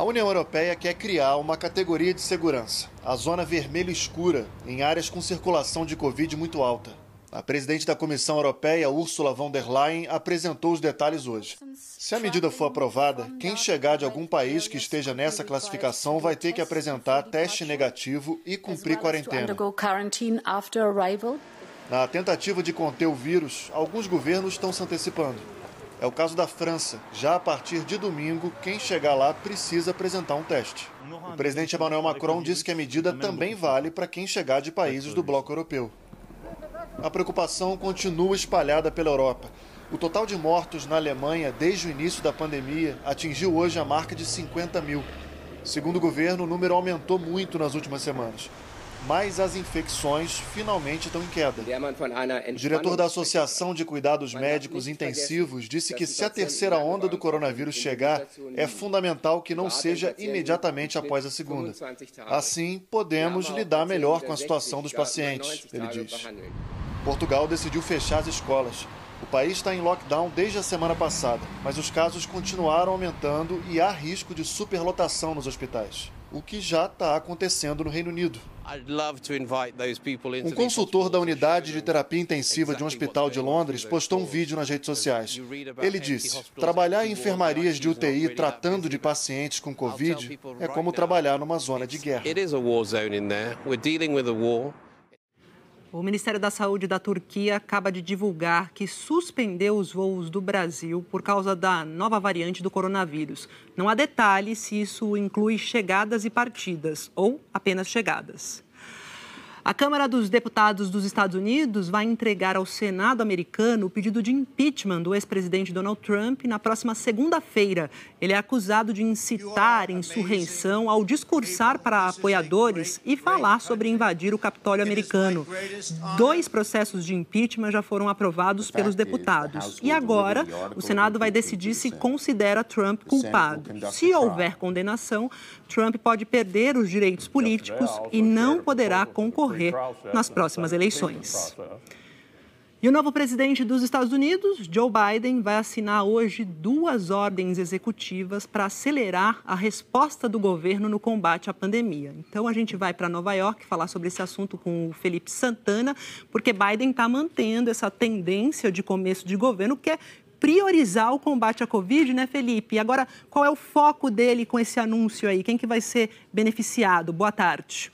Speaker 4: A União Europeia quer criar uma categoria de segurança, a zona vermelho escura, em áreas com circulação de Covid muito alta. A presidente da Comissão Europeia, Ursula von der Leyen, apresentou os detalhes hoje. Se a medida for aprovada, quem chegar de algum país que esteja nessa classificação vai ter que apresentar teste negativo e cumprir quarentena. Na tentativa de conter o vírus, alguns governos estão se antecipando. É o caso da França. Já a partir de domingo, quem chegar lá precisa apresentar um teste. O presidente Emmanuel Macron disse que a medida também vale para quem chegar de países do bloco europeu. A preocupação continua espalhada pela Europa. O total de mortos na Alemanha desde o início da pandemia atingiu hoje a marca de 50 mil. Segundo o governo, o número aumentou muito nas últimas semanas. Mas as infecções finalmente estão em queda. O diretor da Associação de Cuidados Médicos Intensivos disse que se a terceira onda do coronavírus chegar, é fundamental que não seja imediatamente após a segunda. Assim, podemos lidar melhor com a situação dos pacientes, ele diz. Portugal decidiu fechar as escolas. O país está em lockdown desde a semana passada, mas os casos continuaram aumentando e há risco de superlotação nos hospitais, o que já está acontecendo no Reino Unido. Um consultor da unidade de terapia intensiva de um hospital de Londres postou um vídeo nas redes sociais. Ele disse: trabalhar em enfermarias de UTI tratando de pacientes com Covid é como trabalhar numa zona de guerra.
Speaker 1: O Ministério da Saúde da Turquia acaba de divulgar que suspendeu os voos do Brasil por causa da nova variante do coronavírus. Não há detalhes se isso inclui chegadas e partidas ou apenas chegadas. A Câmara dos Deputados dos Estados Unidos vai entregar ao Senado americano o pedido de impeachment do ex-presidente Donald Trump na próxima segunda-feira. Ele é acusado de incitar insurreição ao discursar para apoiadores e falar sobre invadir o Capitólio americano. 2 processos de impeachment já foram aprovados pelos deputados. E agora, o Senado vai decidir se considera Trump culpado. Se houver condenação, Trump pode perder os direitos políticos e não poderá concorrer nas próximas eleições. E o novo presidente dos Estados Unidos, Joe Biden, vai assinar hoje 2 ordens executivas para acelerar a resposta do governo no combate à pandemia. Então, a gente vai para Nova York falar sobre esse assunto com o Felipe Santana, porque Biden está mantendo essa tendência de começo de governo, que é priorizar o combate à Covid, né, Felipe? E agora, qual é o foco dele com esse anúncio aí? Quem que vai ser beneficiado? Boa tarde.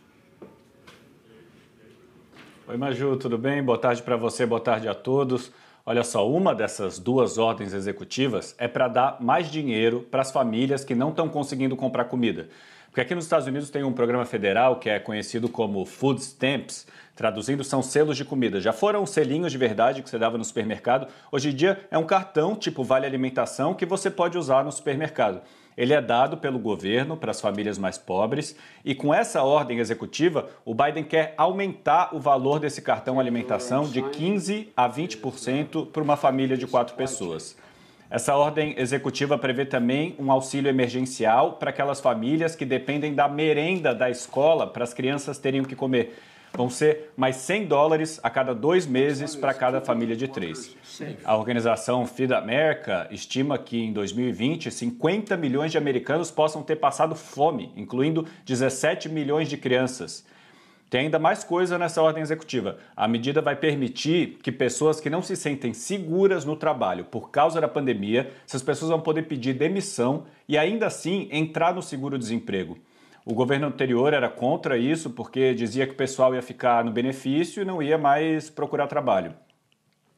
Speaker 5: Oi, Maju, tudo bem? Boa tarde para você, boa tarde a todos. Olha só, uma dessas 2 ordens executivas é para dar mais dinheiro para as famílias que não estão conseguindo comprar comida. Porque aqui nos Estados Unidos tem um programa federal que é conhecido como Food Stamps, traduzindo são selos de comida. Já foram selinhos de verdade que você dava no supermercado. Hoje em dia é um cartão tipo Vale Alimentação que você pode usar no supermercado. Ele é dado pelo governo para as famílias mais pobres e com essa ordem executiva, o Biden quer aumentar o valor desse cartão alimentação de 15% a 20% para uma família de 4 pessoas. Essa ordem executiva prevê também um auxílio emergencial para aquelas famílias que dependem da merenda da escola para as crianças terem o que comer. Vão ser mais $100 a cada 2 meses para cada família de 3. A organização Feed America estima que em 2020, 50 milhões de americanos possam ter passado fome, incluindo 17 milhões de crianças. Tem ainda mais coisa nessa ordem executiva. A medida vai permitir que pessoas que não se sentem seguras no trabalho por causa da pandemia, essas pessoas vão poder pedir demissão e ainda assim entrar no seguro-desemprego. O governo anterior era contra isso porque dizia que o pessoal ia ficar no benefício e não ia mais procurar trabalho.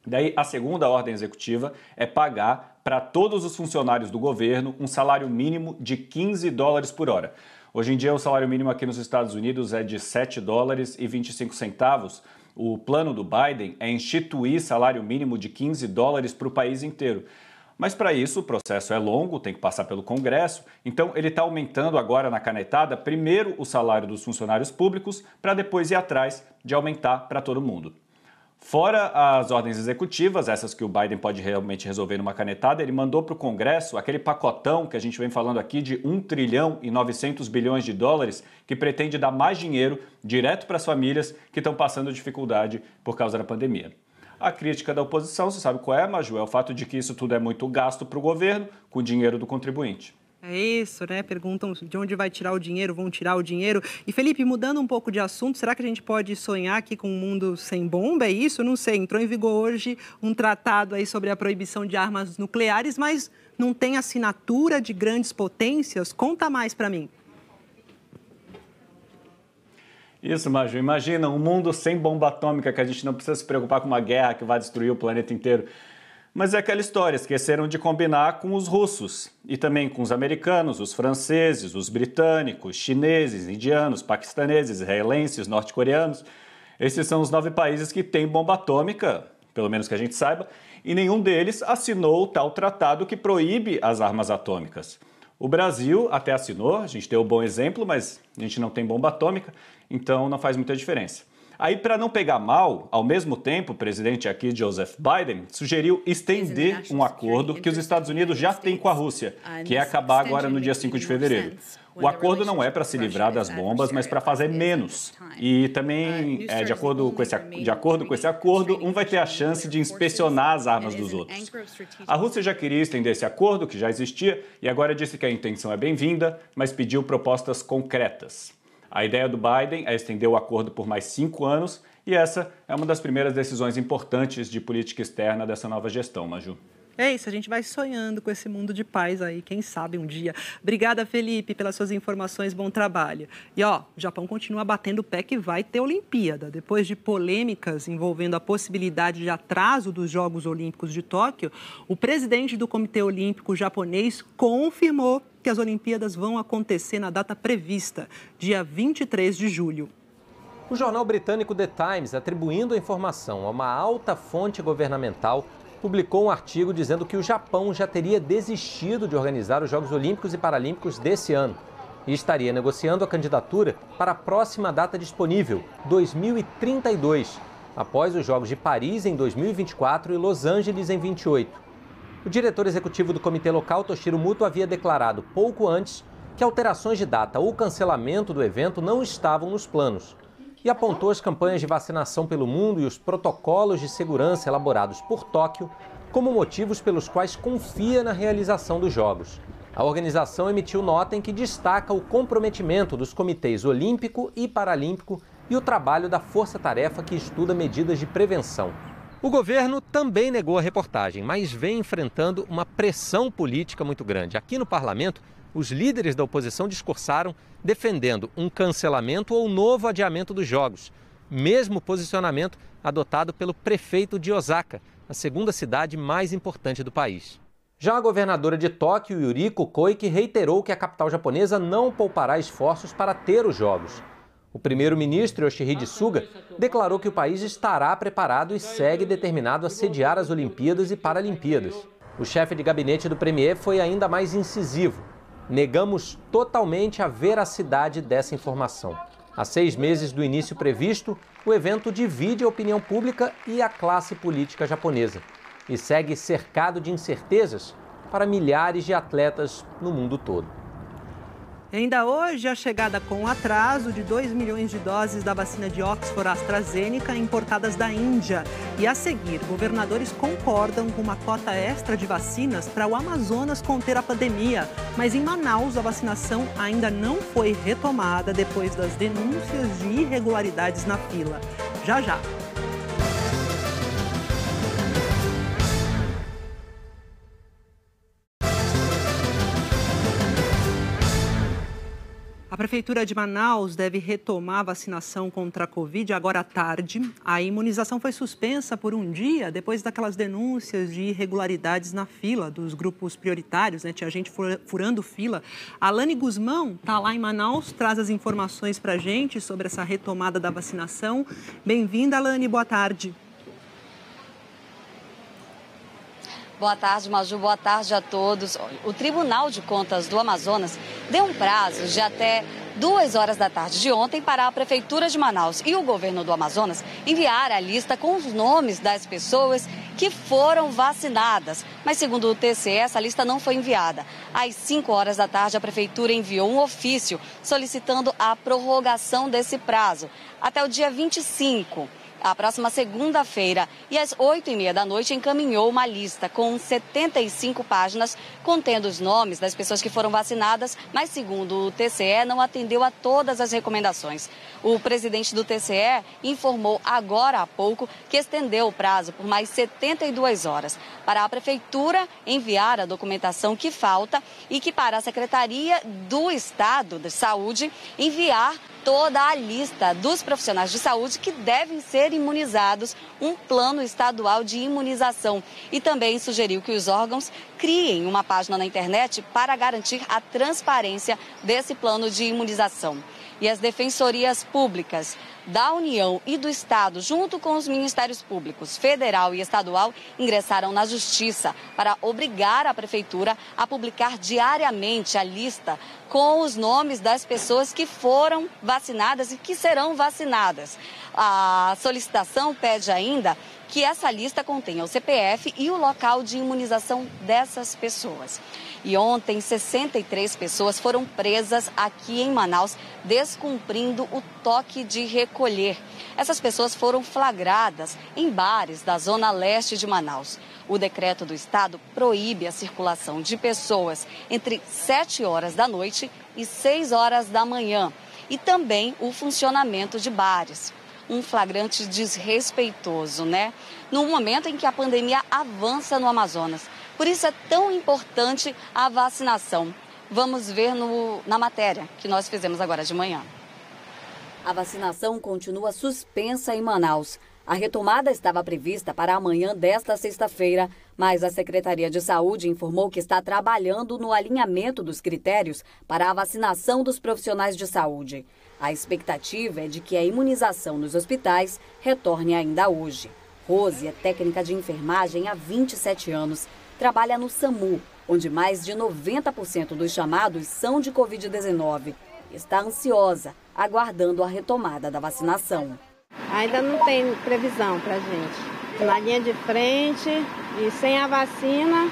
Speaker 5: Daí, a segunda ordem executiva é pagar para todos os funcionários do governo um salário mínimo de $15 por hora. Hoje em dia, o salário mínimo aqui nos Estados Unidos é de $7,25. O plano do Biden é instituir salário mínimo de $15 para o país inteiro. Mas para isso o processo é longo, tem que passar pelo Congresso, então ele está aumentando agora na canetada primeiro o salário dos funcionários públicos para depois ir atrás de aumentar para todo mundo. Fora as ordens executivas, essas que o Biden pode realmente resolver numa canetada, ele mandou para o Congresso aquele pacotão que a gente vem falando aqui de $1 trilhão e 900 bilhões de dólares, que pretende dar mais dinheiro direto para as famílias que estão passando dificuldade por causa da pandemia. A crítica da oposição, você sabe qual é, Maju? É o fato de que isso tudo é muito gasto para o governo, com o dinheiro do contribuinte.
Speaker 1: É isso, né? Perguntam de onde vai tirar o dinheiro, vão tirar o dinheiro. E, Felipe, mudando um pouco de assunto, será que a gente pode sonhar aqui com um mundo sem bomba? É isso? Não sei. Entrou em vigor hoje um tratado aí sobre a proibição de armas nucleares, mas não tem assinatura de grandes potências? Conta mais para mim.
Speaker 5: Isso, Maju. Imagina um mundo sem bomba atômica, que a gente não precisa se preocupar com uma guerra que vai destruir o planeta inteiro. Mas é aquela história, esqueceram de combinar com os russos e também com os americanos, os franceses, os britânicos, chineses, indianos, paquistaneses, israelenses, norte-coreanos. Esses são os 9 países que têm bomba atômica, pelo menos que a gente saiba, e nenhum deles assinou o tal tratado que proíbe as armas atômicas. O Brasil até assinou, a gente deu um bom exemplo, mas a gente não tem bomba atômica, então não faz muita diferença. Aí, para não pegar mal, ao mesmo tempo, o presidente aqui, Joseph Biden, sugeriu estender um acordo que os Estados Unidos já têm com a Rússia, que é acabar agora no dia 5 de fevereiro. O acordo não é para se livrar das bombas, mas para fazer menos. E também, de acordo com esse acordo, um vai ter a chance de inspecionar as armas dos outros. A Rússia já queria estender esse acordo, que já existia, e agora disse que a intenção é bem-vinda, mas pediu propostas concretas. A ideia do Biden é estender o acordo por mais 5 anos e essa é uma das primeiras decisões importantes de política externa dessa nova gestão, Maju.
Speaker 1: É isso, a gente vai sonhando com esse mundo de paz aí, quem sabe um dia. Obrigada, Felipe, pelas suas informações, bom trabalho. E ó, o Japão continua batendo o pé que vai ter Olimpíada. Depois de polêmicas envolvendo a possibilidade de atraso dos Jogos Olímpicos de Tóquio, o presidente do Comitê Olímpico japonês confirmou que as Olimpíadas vão acontecer na data prevista, dia 23 de julho.
Speaker 6: O jornal britânico The Times, atribuindo a informação a uma alta fonte governamental, publicou um artigo dizendo que o Japão já teria desistido de organizar os Jogos Olímpicos e Paralímpicos desse ano e estaria negociando a candidatura para a próxima data disponível, 2032, após os Jogos de Paris em 2024 e Los Angeles em 28. O diretor executivo do comitê local, Toshiro Muto, havia declarado pouco antes que alterações de data ou cancelamento do evento não estavam nos planos e apontou as campanhas de vacinação pelo mundo e os protocolos de segurança elaborados por Tóquio como motivos pelos quais confia na realização dos Jogos. A organização emitiu nota em que destaca o comprometimento dos comitês olímpico e paralímpico e o trabalho da força-tarefa que estuda medidas de prevenção. O governo também negou a reportagem, mas vem enfrentando uma pressão política muito grande. Aqui no parlamento, os líderes da oposição discursaram defendendo um cancelamento ou novo adiamento dos Jogos, mesmo posicionamento adotado pelo prefeito de Osaka, a segunda cidade mais importante do país. Já a governadora de Tóquio, Yuriko Koike, reiterou que a capital japonesa não poupará esforços para ter os Jogos. O primeiro-ministro Yoshihide Suga declarou que o país estará preparado e segue determinado a sediar as Olimpíadas e Paralimpíadas. O chefe de gabinete do premier foi ainda mais incisivo. Negamos totalmente a veracidade dessa informação. Há 6 meses do início previsto, o evento divide a opinião pública e a classe política japonesa e segue cercado de incertezas para milhares de atletas no mundo todo.
Speaker 1: Ainda hoje, a chegada com atraso de 2 milhões de doses da vacina de Oxford AstraZeneca importadas da Índia. E a seguir, governadores concordam com uma cota extra de vacinas para o Amazonas conter a pandemia. Mas em Manaus, a vacinação ainda não foi retomada depois das denúncias de irregularidades na fila. Já, já. A Prefeitura de Manaus deve retomar a vacinação contra a Covid agora à tarde. A imunização foi suspensa por um dia depois daquelas denúncias de irregularidades na fila dos grupos prioritários, né? Tinha gente furando fila. A Alane Guzmão está lá em Manaus, traz as informações para a gente sobre essa retomada da vacinação. Bem-vinda, Alane, boa tarde.
Speaker 7: Boa tarde, Maju. Boa tarde a todos. O Tribunal de Contas do Amazonas deu um prazo de até 2 horas da tarde de ontem para a Prefeitura de Manaus e o governo do Amazonas enviar a lista com os nomes das pessoas que foram vacinadas. Mas, segundo o TCE, essa lista não foi enviada. Às 5 horas da tarde, a Prefeitura enviou um ofício solicitando a prorrogação desse prazo até o dia 25. a próxima segunda-feira, e às 8h30 da noite encaminhou uma lista com 75 páginas contendo os nomes das pessoas que foram vacinadas, mas segundo o TCE não atendeu a todas as recomendações. O presidente do TCE informou agora há pouco que estendeu o prazo por mais 72 horas para a Prefeitura enviar a documentação que falta e que para a Secretaria do Estado de Saúde enviar toda a lista dos profissionais de saúde que devem ser imunizados, um plano estadual de imunização. E também sugeriu que os órgãos criem uma página na internet para garantir a transparência desse plano de imunização. E as defensorias públicas da União e do Estado, junto com os Ministérios Públicos Federal e Estadual, ingressaram na Justiça para obrigar a Prefeitura a publicar diariamente a lista com os nomes das pessoas que foram vacinadas e que serão vacinadas. A solicitação pede ainda que essa lista contenha o CPF e o local de imunização dessas pessoas. E ontem, 63 pessoas foram presas aqui em Manaus, descumprindo o toque de recolher. Essas pessoas foram flagradas em bares da zona leste de Manaus. O decreto do estado proíbe a circulação de pessoas entre 7 horas da noite e 6 horas da manhã. E também o funcionamento de bares. Um flagrante desrespeitoso, né? No momento em que a pandemia avança no Amazonas. Por isso é tão importante a vacinação. Vamos ver na matéria que nós fizemos agora de manhã. A vacinação continua suspensa em Manaus. A retomada estava prevista para amanhã desta sexta-feira, mas a Secretaria de Saúde informou que está trabalhando no alinhamento dos critérios para a vacinação dos profissionais de saúde. A expectativa é de que a imunização nos hospitais retorne ainda hoje. Rose é técnica de enfermagem há 27 anos. Trabalha no SAMU, onde mais de 90% dos chamados são de Covid-19. Está ansiosa, aguardando a retomada da vacinação.
Speaker 9: Ainda não tem previsão para a gente. Na linha de frente e sem a vacina,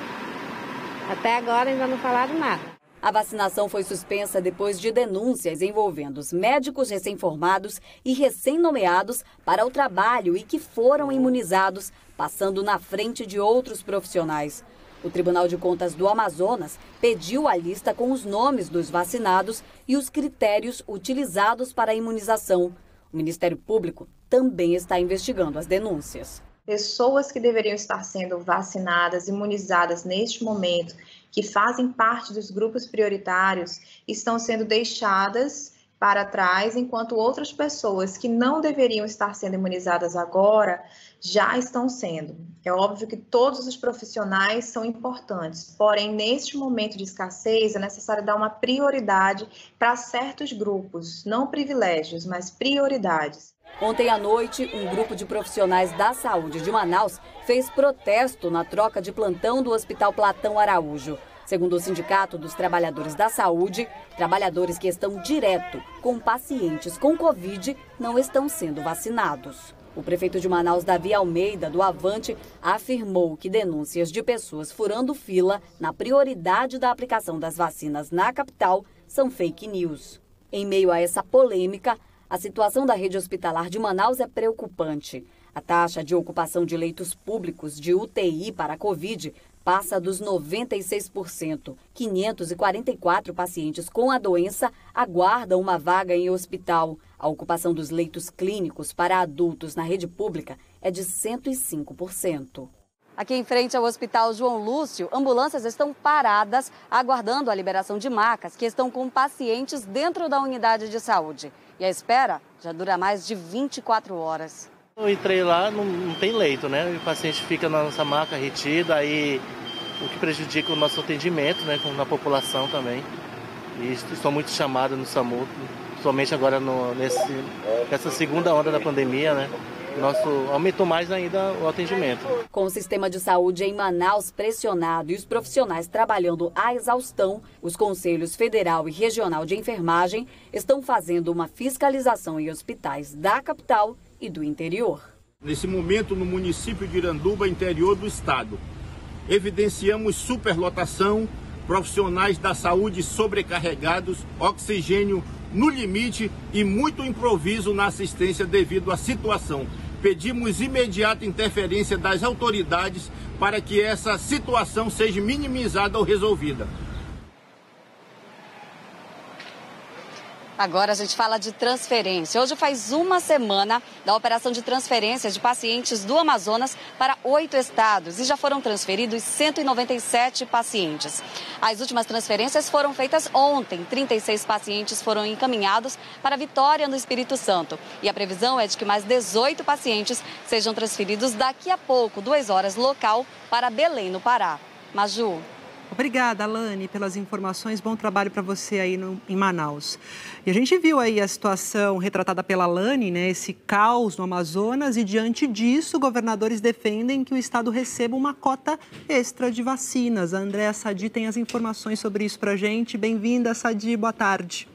Speaker 9: até agora ainda não falaram nada.
Speaker 7: A vacinação foi suspensa depois de denúncias envolvendo os médicos recém-formados e recém-nomeados para o trabalho e que foram imunizados, passando na frente de outros profissionais. O Tribunal de Contas do Amazonas pediu a lista com os nomes dos vacinados e os critérios utilizados para a imunização. O Ministério Público também está investigando as denúncias.
Speaker 10: Pessoas que deveriam estar sendo vacinadas, imunizadas neste momento, que fazem parte dos grupos prioritários, estão sendo deixadas para trás, enquanto outras pessoas que não deveriam estar sendo imunizadas agora já estão sendo. É óbvio que todos os profissionais são importantes, porém, neste momento de escassez, é necessário dar uma prioridade para certos grupos, não privilégios, mas prioridades.
Speaker 7: Ontem à noite, um grupo de profissionais da saúde de Manaus fez protesto na troca de plantão do Hospital Platão Araújo. Segundo o Sindicato dos Trabalhadores da Saúde, trabalhadores que estão direto com pacientes com Covid não estão sendo vacinados. O prefeito de Manaus, Davi Almeida, do Avante, afirmou que denúncias de pessoas furando fila na prioridade da aplicação das vacinas na capital são fake news. Em meio a essa polêmica, a situação da rede hospitalar de Manaus é preocupante. A taxa de ocupação de leitos públicos de UTI para a Covid passa dos 96%. 544 pacientes com a doença aguardam uma vaga em hospital. A ocupação dos leitos clínicos para adultos na rede pública é de 105%. Aqui em frente ao Hospital João Lúcio, ambulâncias estão paradas, aguardando a liberação de macas que estão com pacientes dentro da unidade de saúde. E a espera já dura mais de 24 horas.
Speaker 23: Eu entrei lá, não tem leito, né? O paciente fica na nossa maca retida, aí o que prejudica o nosso atendimento, né? Na população também. E estou muito chamada no SAMU, somente agora nessa segunda onda da pandemia, né? Aumentou mais ainda o atendimento.
Speaker 7: Com o sistema de saúde em Manaus pressionado e os profissionais trabalhando à exaustão, os conselhos federal e regional de enfermagem estão fazendo uma fiscalização em hospitais da capital e do interior.
Speaker 24: Nesse momento, no município de Iranduba, interior do estado, evidenciamos superlotação, profissionais da saúde sobrecarregados, oxigênio no limite e muito improviso na assistência devido à situação pedimos imediata interferência das autoridades para que essa situação seja minimizada ou resolvida.
Speaker 7: Agora a gente fala de transferência. Hoje faz uma semana da operação de transferência de pacientes do Amazonas para 8 estados e já foram transferidos 197 pacientes. As últimas transferências foram feitas ontem. 36 pacientes foram encaminhados para Vitória, no Espírito Santo. E a previsão é de que mais 18 pacientes sejam transferidos daqui a pouco, 2 horas local, para Belém, no Pará. Maju.
Speaker 1: Obrigada, Alane, pelas informações. Bom trabalho para você aí em Manaus. E a gente viu aí a situação retratada pela Alane, né? Esse caos no Amazonas, e diante disso, governadores defendem que o estado receba uma cota extra de vacinas. A Andréa Sadi tem as informações sobre isso para a gente. Bem-vinda, Sadi. Boa tarde.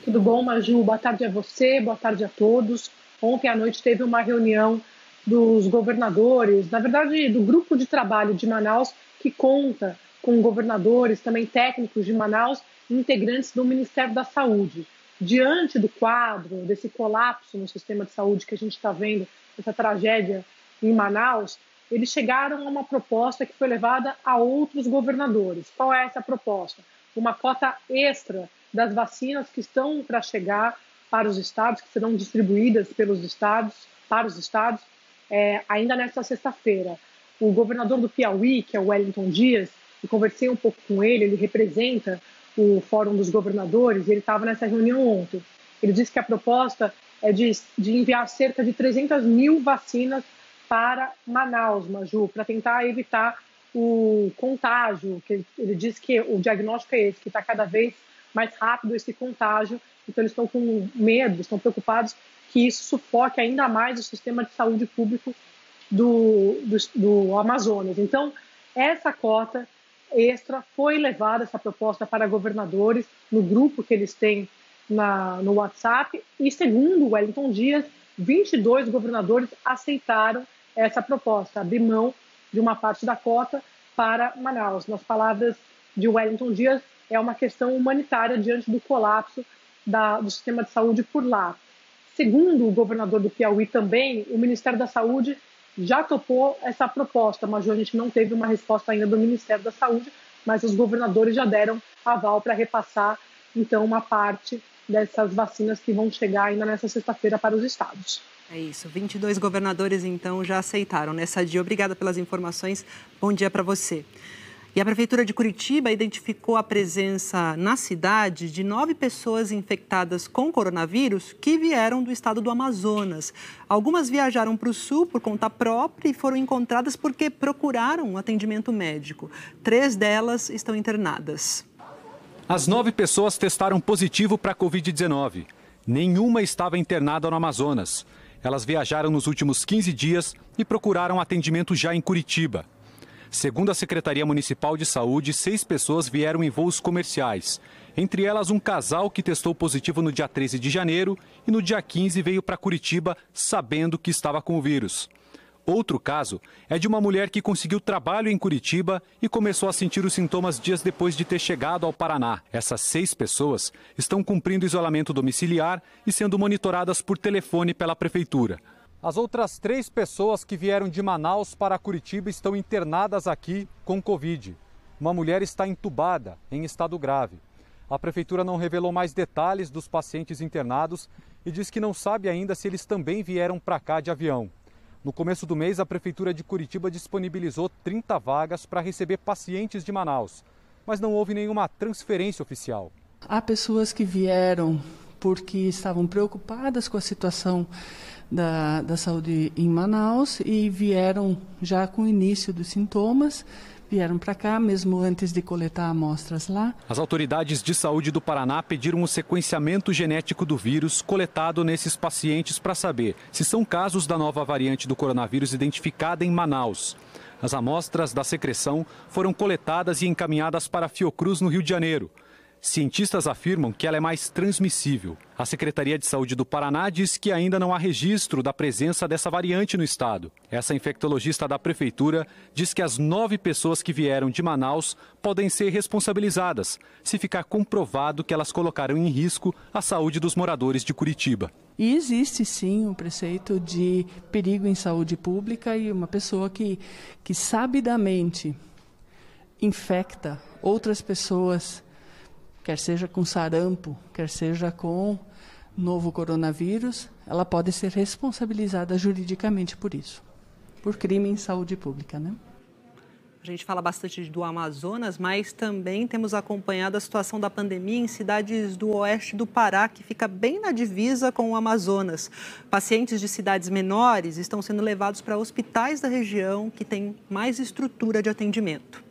Speaker 8: Tudo bom, Maju? Boa tarde a você, boa tarde a todos. Ontem à noite teve uma reunião dos governadores, na verdade do grupo de trabalho de Manaus, que conta com governadores, também técnicos de Manaus e integrantes do Ministério da Saúde. Diante do quadro, desse colapso no sistema de saúde que a gente está vendo, essa tragédia em Manaus, eles chegaram a uma proposta que foi levada a outros governadores. Qual é essa proposta? Uma cota extra das vacinas que estão para chegar para os estados, que serão distribuídas pelos estados, para os estados, ainda nesta sexta-feira. O governador do Piauí, que é o Wellington Dias, eu conversei um pouco com ele, ele representa o Fórum dos Governadores, e ele estava nessa reunião ontem. Ele disse que a proposta é de enviar cerca de 300 mil vacinas para Manaus, Maju, para tentar evitar o contágio. Ele disse que o diagnóstico é esse, que está cada vez mais rápido esse contágio, então eles estão com medo, estão preocupados que isso sufoque ainda mais o sistema de saúde público do Amazonas. Então, essa cota extra foi levada, essa proposta, para governadores, no grupo que eles têm no WhatsApp, e segundo o Wellington Dias, 22 governadores aceitaram essa proposta, abrir mão de uma parte da cota para Manaus. Nas palavras de Wellington Dias, é uma questão humanitária diante do colapso do sistema de saúde por lá. Segundo o governador do Piauí também, o Ministério da Saúde já topou essa proposta, mas a gente não teve uma resposta ainda do Ministério da Saúde, mas os governadores já deram aval para repassar, então, uma parte dessas vacinas que vão chegar ainda nessa sexta-feira para os estados.
Speaker 1: É isso, 22 governadores, então, já aceitaram, né, Sadi? Obrigada pelas informações, bom dia para você. E a Prefeitura de Curitiba identificou a presença na cidade de 9 pessoas infectadas com coronavírus que vieram do estado do Amazonas. Algumas viajaram para o sul por conta própria e foram encontradas porque procuraram um atendimento médico. 3 delas estão internadas.
Speaker 11: As 9 pessoas testaram positivo para a Covid-19. Nenhuma estava internada no Amazonas. Elas viajaram nos últimos 15 dias e procuraram atendimento já em Curitiba. Segundo a Secretaria Municipal de Saúde, 6 pessoas vieram em voos comerciais. Entre elas, um casal que testou positivo no dia 13 de janeiro e no dia 15 veio para Curitiba sabendo que estava com o vírus. Outro caso é de uma mulher que conseguiu trabalho em Curitiba e começou a sentir os sintomas dias depois de ter chegado ao Paraná. Essas 6 pessoas estão cumprindo isolamento domiciliar e sendo monitoradas por telefone pela Prefeitura. As outras 3 pessoas que vieram de Manaus para Curitiba estão internadas aqui com Covid. Uma mulher está entubada, em estado grave. A Prefeitura não revelou mais detalhes dos pacientes internados e diz que não sabe ainda se eles também vieram para cá de avião. No começo do mês, a Prefeitura de Curitiba disponibilizou 30 vagas para receber pacientes de Manaus, mas não houve nenhuma transferência oficial.
Speaker 12: Há pessoas que vieram porque estavam preocupadas com a situação da saúde em Manaus e vieram já com o início dos sintomas, vieram para cá mesmo antes de coletar amostras lá.
Speaker 11: As autoridades de saúde do Paraná pediram o sequenciamento genético do vírus coletado nesses pacientes para saber se são casos da nova variante do coronavírus identificada em Manaus. As amostras da secreção foram coletadas e encaminhadas para a Fiocruz, no Rio de Janeiro. Cientistas afirmam que ela é mais transmissível. A Secretaria de Saúde do Paraná diz que ainda não há registro da presença dessa variante no estado. Essa infectologista da prefeitura diz que as 9 pessoas que vieram de Manaus podem ser responsabilizadas se ficar comprovado que elas colocaram em risco a saúde dos moradores de Curitiba.
Speaker 12: E existe sim um preceito de perigo em saúde pública e uma pessoa que sabidamente infecta outras pessoas, quer seja com sarampo, quer seja com novo coronavírus, ela pode ser responsabilizada juridicamente por isso, por crime em saúde pública, né?
Speaker 1: A gente fala bastante do Amazonas, mas também temos acompanhado a situação da pandemia em cidades do oeste do Pará, que fica bem na divisa com o Amazonas. Pacientes de cidades menores estão sendo levados para hospitais da região que têm mais estrutura de atendimento.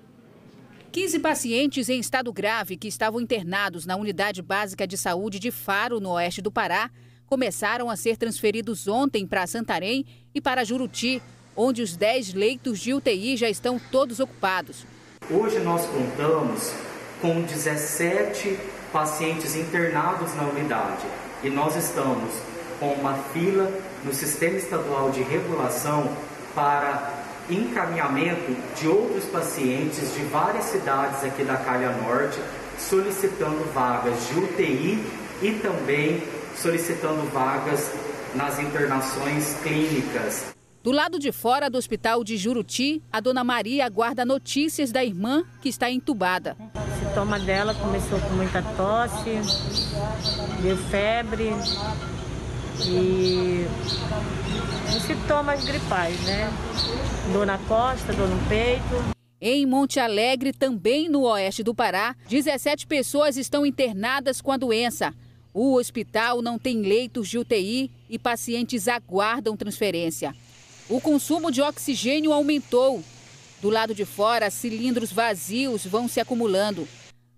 Speaker 13: 15 pacientes em estado grave que estavam internados na Unidade Básica de Saúde de Faro, no oeste do Pará, começaram a ser transferidos ontem para Santarém e para Juruti, onde os 10 leitos de UTI já estão todos ocupados.
Speaker 15: Hoje nós contamos com 17 pacientes internados na unidade e nós estamos com uma fila no Sistema Estadual de Regulação para encaminhamento de outros pacientes de várias cidades aqui da Calha Norte, solicitando vagas de UTI e também solicitando vagas nas internações clínicas.
Speaker 13: Do lado de fora do hospital de Juruti, a dona Maria aguarda notícias da irmã que está entubada.
Speaker 16: O sintoma dela começou com muita tosse, deu febre e os sintomas gripais, né? Dor na costa, dor no peito.
Speaker 13: Em Monte Alegre, também no oeste do Pará, 17 pessoas estão internadas com a doença. O hospital não tem leitos de UTI e pacientes aguardam transferência. O consumo de oxigênio aumentou. Do lado de fora, cilindros vazios vão se acumulando.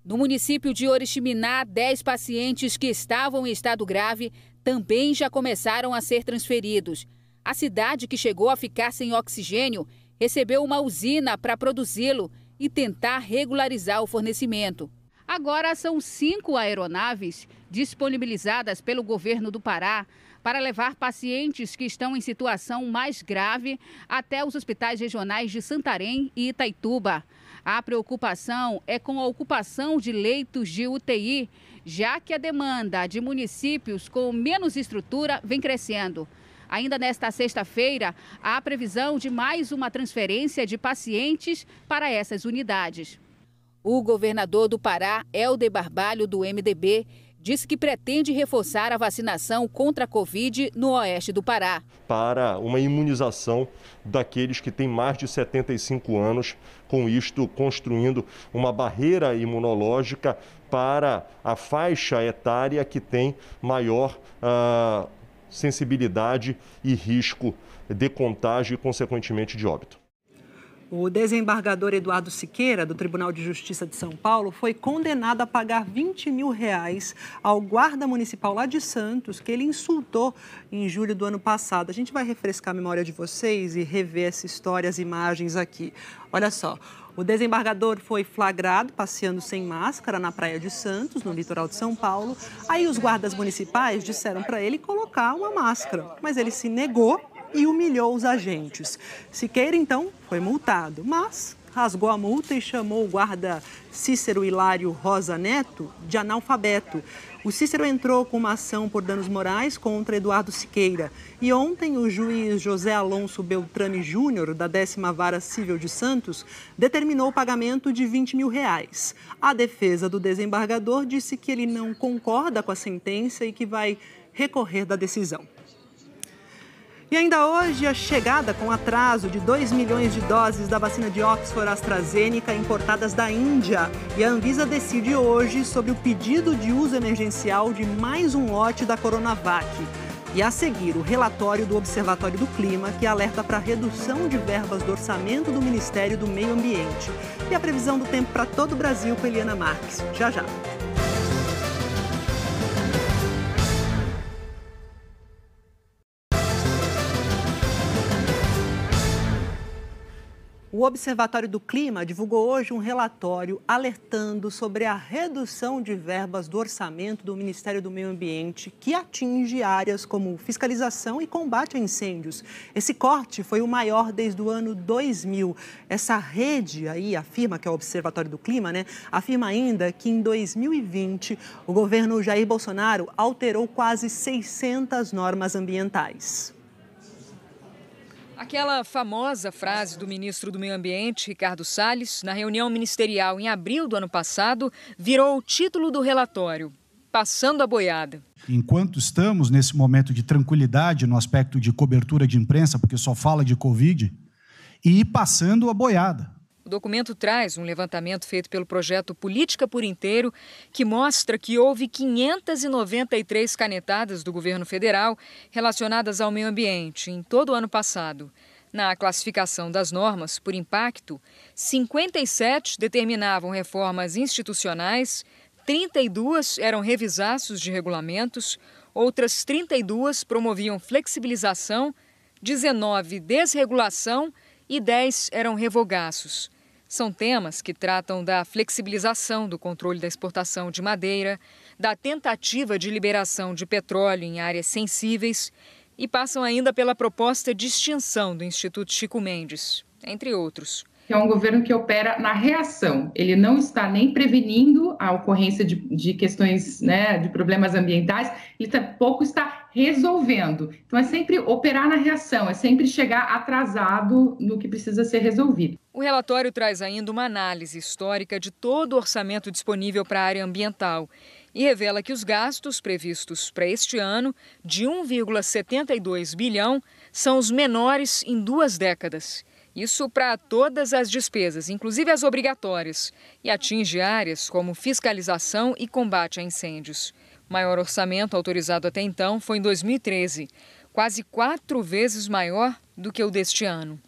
Speaker 13: No município de Oriximiná, 10 pacientes que estavam em estado grave também já começaram a ser transferidos. A cidade, que chegou a ficar sem oxigênio, recebeu uma usina para produzi-lo e tentar regularizar o fornecimento. Agora são 5 aeronaves disponibilizadas pelo governo do Pará para levar pacientes que estão em situação mais grave até os hospitais regionais de Santarém e Itaituba. A preocupação é com a ocupação de leitos de UTI, já que a demanda de municípios com menos estrutura vem crescendo. Ainda nesta sexta-feira, há previsão de mais uma transferência de pacientes para essas unidades. O governador do Pará, Helder Barbalho, do MDB, disse que pretende reforçar a vacinação contra a Covid no oeste do Pará.
Speaker 17: Para uma imunização daqueles que têm mais de 75 anos, com isto construindo uma barreira imunológica para a faixa etária que tem maior sensibilidade e risco de contágio e, consequentemente, de óbito.
Speaker 1: O desembargador Eduardo Siqueira, do Tribunal de Justiça de São Paulo, foi condenado a pagar R$20 mil ao guarda municipal lá de Santos, que ele insultou em julho do ano passado. A gente vai refrescar a memória de vocês e rever essa história, as imagens aqui. Olha só, o desembargador foi flagrado passeando sem máscara na praia de Santos, no litoral de São Paulo. Aí os guardas municipais disseram para ele colocar uma máscara, mas ele se negou e humilhou os agentes. Siqueira, então, foi multado, mas rasgou a multa e chamou o guarda Cícero Hilário Rosa Neto de analfabeto. O Cícero entrou com uma ação por danos morais contra Eduardo Siqueira. E ontem o juiz José Alonso Beltrame Júnior, da 10ª Vara Civil de Santos, determinou o pagamento de R$20 mil. A defesa do desembargador disse que ele não concorda com a sentença e que vai recorrer da decisão. E ainda hoje, a chegada com atraso de 2 milhões de doses da vacina de Oxford AstraZeneca importadas da Índia. E a Anvisa decide hoje sobre o pedido de uso emergencial de mais um lote da Coronavac. E a seguir, o relatório do Observatório do Clima, que alerta para a redução de verbas do orçamento do Ministério do Meio Ambiente. E a previsão do tempo para todo o Brasil com Eliana Marques. Já, já. O Observatório do Clima divulgou hoje um relatório alertando sobre a redução de verbas do orçamento do Ministério do Meio Ambiente, que atinge áreas como fiscalização e combate a incêndios. Esse corte foi o maior desde o ano 2000. Essa rede aí afirma, que é o Observatório do Clima, afirma ainda que em 2020 o governo Jair Bolsonaro alterou quase 600 normas ambientais.
Speaker 14: Aquela famosa frase do ministro do Meio Ambiente, Ricardo Salles, na reunião ministerial em abril do ano passado, virou o título do relatório, Passando a Boiada.
Speaker 18: Enquanto estamos nesse momento de tranquilidade no aspecto de cobertura de imprensa, porque só fala de Covid, e passando a boiada.
Speaker 14: O documento traz um levantamento feito pelo projeto Política por Inteiro, que mostra que houve 593 canetadas do governo federal relacionadas ao meio ambiente em todo o ano passado. Na classificação das normas por impacto, 57 determinavam reformas institucionais, 32 eram revisaços de regulamentos, outras 32 promoviam flexibilização, 19 desregulação e 10 eram revogaços. São temas que tratam da flexibilização do controle da exportação de madeira, da tentativa de liberação de petróleo em áreas sensíveis e passam ainda pela proposta de extinção do Instituto Chico Mendes, entre outros.
Speaker 19: É um governo que opera na reação. Ele não está nem prevenindo a ocorrência de questões, de problemas ambientais, ele tampouco está resolvendo. Então, é sempre operar na reação, é sempre chegar atrasado no que precisa ser resolvido.
Speaker 14: O relatório traz ainda uma análise histórica de todo o orçamento disponível para a área ambiental e revela que os gastos previstos para este ano, de 1,72 bilhão, são os menores em 2 décadas. Isso para todas as despesas, inclusive as obrigatórias, e atinge áreas como fiscalização e combate a incêndios. O maior orçamento autorizado até então foi em 2013, quase 4 vezes maior do que o deste ano.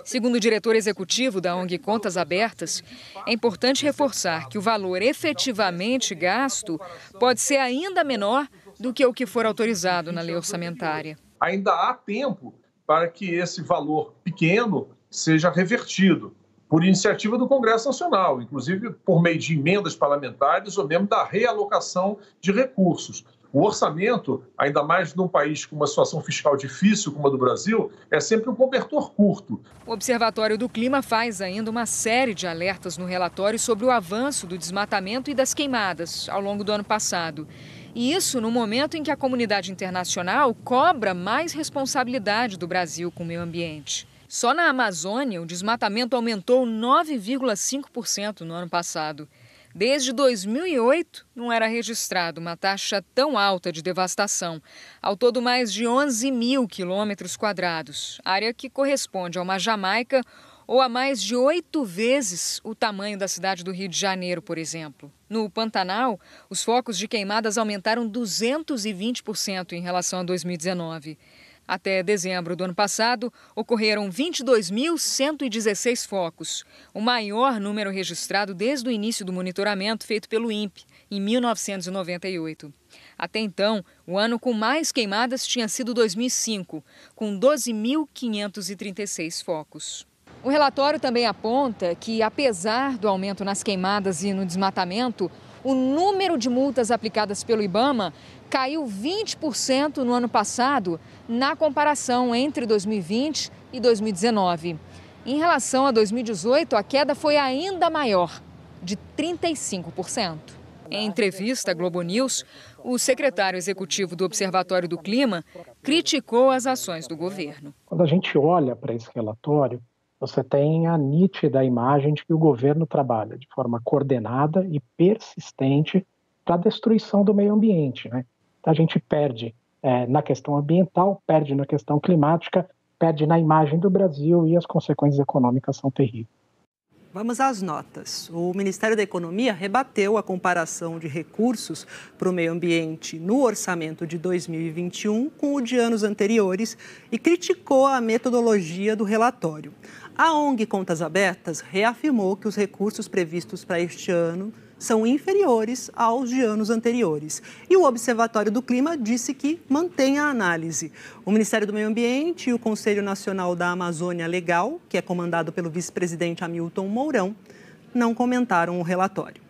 Speaker 14: Segundo o diretor executivo da ONG Contas Abertas, é importante reforçar que o valor efetivamente gasto pode ser ainda menor do que o que for autorizado na lei orçamentária.
Speaker 21: Ainda há tempo para que esse valor pequeno seja revertido por iniciativa do Congresso Nacional, inclusive por meio de emendas parlamentares ou mesmo da realocação de recursos. O orçamento, ainda mais num país com uma situação fiscal difícil como a do Brasil, é sempre um cobertor curto.
Speaker 14: O Observatório do Clima faz ainda uma série de alertas no relatório sobre o avanço do desmatamento e das queimadas ao longo do ano passado. E isso no momento em que a comunidade internacional cobra mais responsabilidade do Brasil com o meio ambiente. Só na Amazônia, o desmatamento aumentou 9,5% no ano passado. Desde 2008, não era registrada uma taxa tão alta de devastação. Ao todo, mais de 11 mil quilômetros quadrados, área que corresponde a uma Jamaica ou a mais de 8 vezes o tamanho da cidade do Rio de Janeiro, por exemplo. No Pantanal, os focos de queimadas aumentaram 220% em relação a 2019. Até dezembro do ano passado, ocorreram 22.116 focos, o maior número registrado desde o início do monitoramento feito pelo INPE, em 1998. Até então, o ano com mais queimadas tinha sido 2005, com 12.536 focos. O relatório também aponta que, apesar do aumento nas queimadas e no desmatamento, o número de multas aplicadas pelo IBAMA caiu 20% no ano passado, na comparação entre 2020 e 2019. Em relação a 2018, a queda foi ainda maior, de 35%. Em entrevista à Globo News, o secretário executivo do Observatório do Clima criticou as ações do governo.
Speaker 25: Quando a gente olha para esse relatório, você tem a nítida imagem de que o governo trabalha de forma coordenada e persistente para a destruição do meio ambiente, A gente perde na questão ambiental, perde na questão climática, perde na imagem do Brasil e as consequências econômicas são terríveis.
Speaker 1: Vamos às notas. O Ministério da Economia rebateu a comparação de recursos para o meio ambiente no orçamento de 2021 com o de anos anteriores e criticou a metodologia do relatório. A ONG Contas Abertas reafirmou que os recursos previstos para este ano são inferiores aos de anos anteriores. E o Observatório do Clima disse que mantém a análise. O Ministério do Meio Ambiente e o Conselho Nacional da Amazônia Legal, que é comandado pelo vice-presidente Hamilton Mourão, não comentaram o relatório.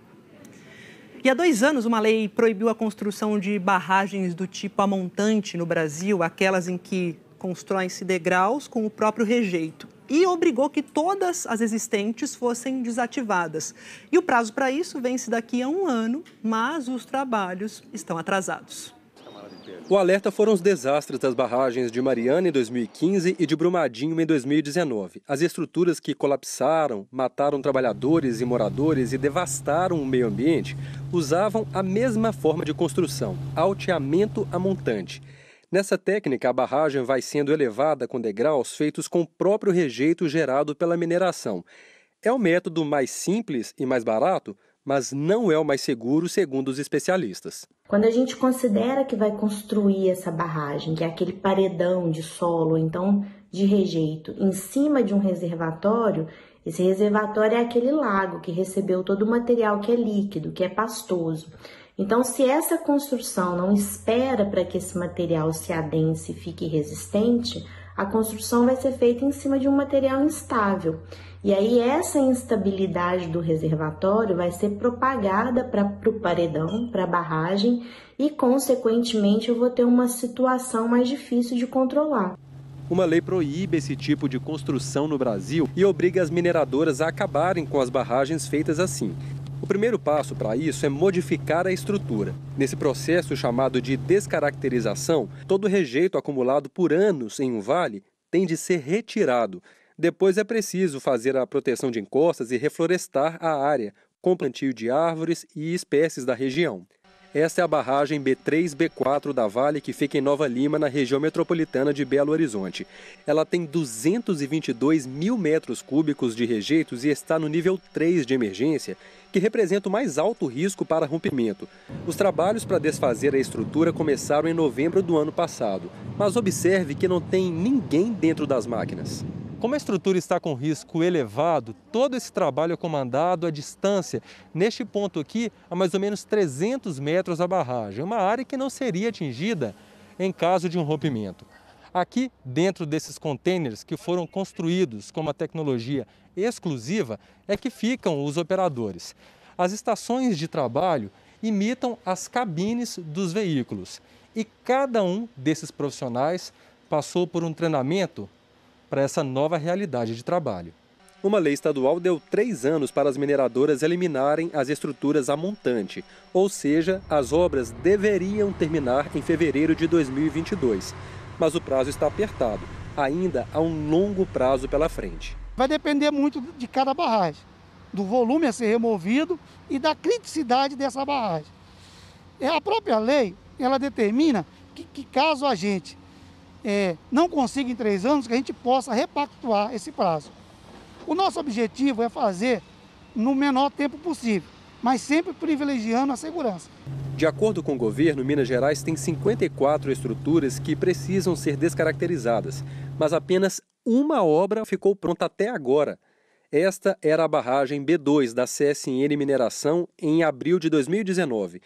Speaker 1: E há 2 anos, uma lei proibiu a construção de barragens do tipo amontante no Brasil, aquelas em que constroem-se degraus com o próprio rejeito, e obrigou que todas as existentes fossem desativadas. E o prazo para isso vence daqui a 1 ano, mas os trabalhos estão atrasados.
Speaker 6: O alerta foram os desastres das barragens de Mariana em 2015 e de Brumadinho em 2019. As estruturas que colapsaram, mataram trabalhadores e moradores e devastaram o meio ambiente usavam a mesma forma de construção, alteamento a montante. Nessa técnica, a barragem vai sendo elevada com degraus feitos com o próprio rejeito gerado pela mineração. É o método mais simples e mais barato, mas não é o mais seguro, segundo os especialistas.
Speaker 2: Quando a gente considera que vai construir essa barragem, que é aquele paredão de solo, então de rejeito, em cima de um reservatório, esse reservatório é aquele lago que recebeu todo o material que é líquido, que é pastoso. Então, se essa construção não espera para que esse material se adense e fique resistente, a construção vai ser feita em cima de um material instável. E aí essa instabilidade do reservatório vai ser propagada para o paredão, para a barragem, e consequentemente eu vou ter uma situação mais difícil de controlar.
Speaker 6: Uma lei proíbe esse tipo de construção no Brasil e obriga as mineradoras a acabarem com as barragens feitas assim. O primeiro passo para isso é modificar a estrutura. Nesse processo chamado de descaracterização, todo o rejeito acumulado por anos em um vale tem de ser retirado. Depois é preciso fazer a proteção de encostas e reflorestar a área, com plantio de árvores e espécies da região. Esta é a barragem B3-B4 da Vale, que fica em Nova Lima, na região metropolitana de Belo Horizonte. Ela tem 222 mil metros cúbicos de rejeitos e está no nível 3 de emergência, que representa o mais alto risco para rompimento. Os trabalhos para desfazer a estrutura começaram em novembro do ano passado, mas observe que não tem ninguém dentro das máquinas. Como a estrutura está com risco elevado, todo esse trabalho é comandado à distância, neste ponto aqui, a mais ou menos 300 metros da barragem, uma área que não seria atingida em caso de um rompimento. Aqui, dentro desses containers que foram construídos com uma tecnologia exclusiva, é que ficam os operadores. As estações de trabalho imitam as cabines dos veículos e cada um desses profissionais passou por um treinamento para essa nova realidade de trabalho. Uma lei estadual deu 3 anos para as mineradoras eliminarem as estruturas a montante, ou seja, as obras deveriam terminar em fevereiro de 2022. Mas o prazo está apertado. Ainda há um longo prazo pela frente.
Speaker 3: Vai depender muito de cada barragem, do volume a ser removido e da criticidade dessa barragem. A própria lei, ela determina que caso a gente não consiga em 3 anos, que a gente possa repactuar esse prazo. O nosso objetivo é fazer no menor tempo possível, mas sempre privilegiando a segurança.
Speaker 6: De acordo com o governo, Minas Gerais tem 54 estruturas que precisam ser descaracterizadas, mas apenas uma obra ficou pronta até agora. Esta era a barragem B2 da CSN Mineração em abril de 2019.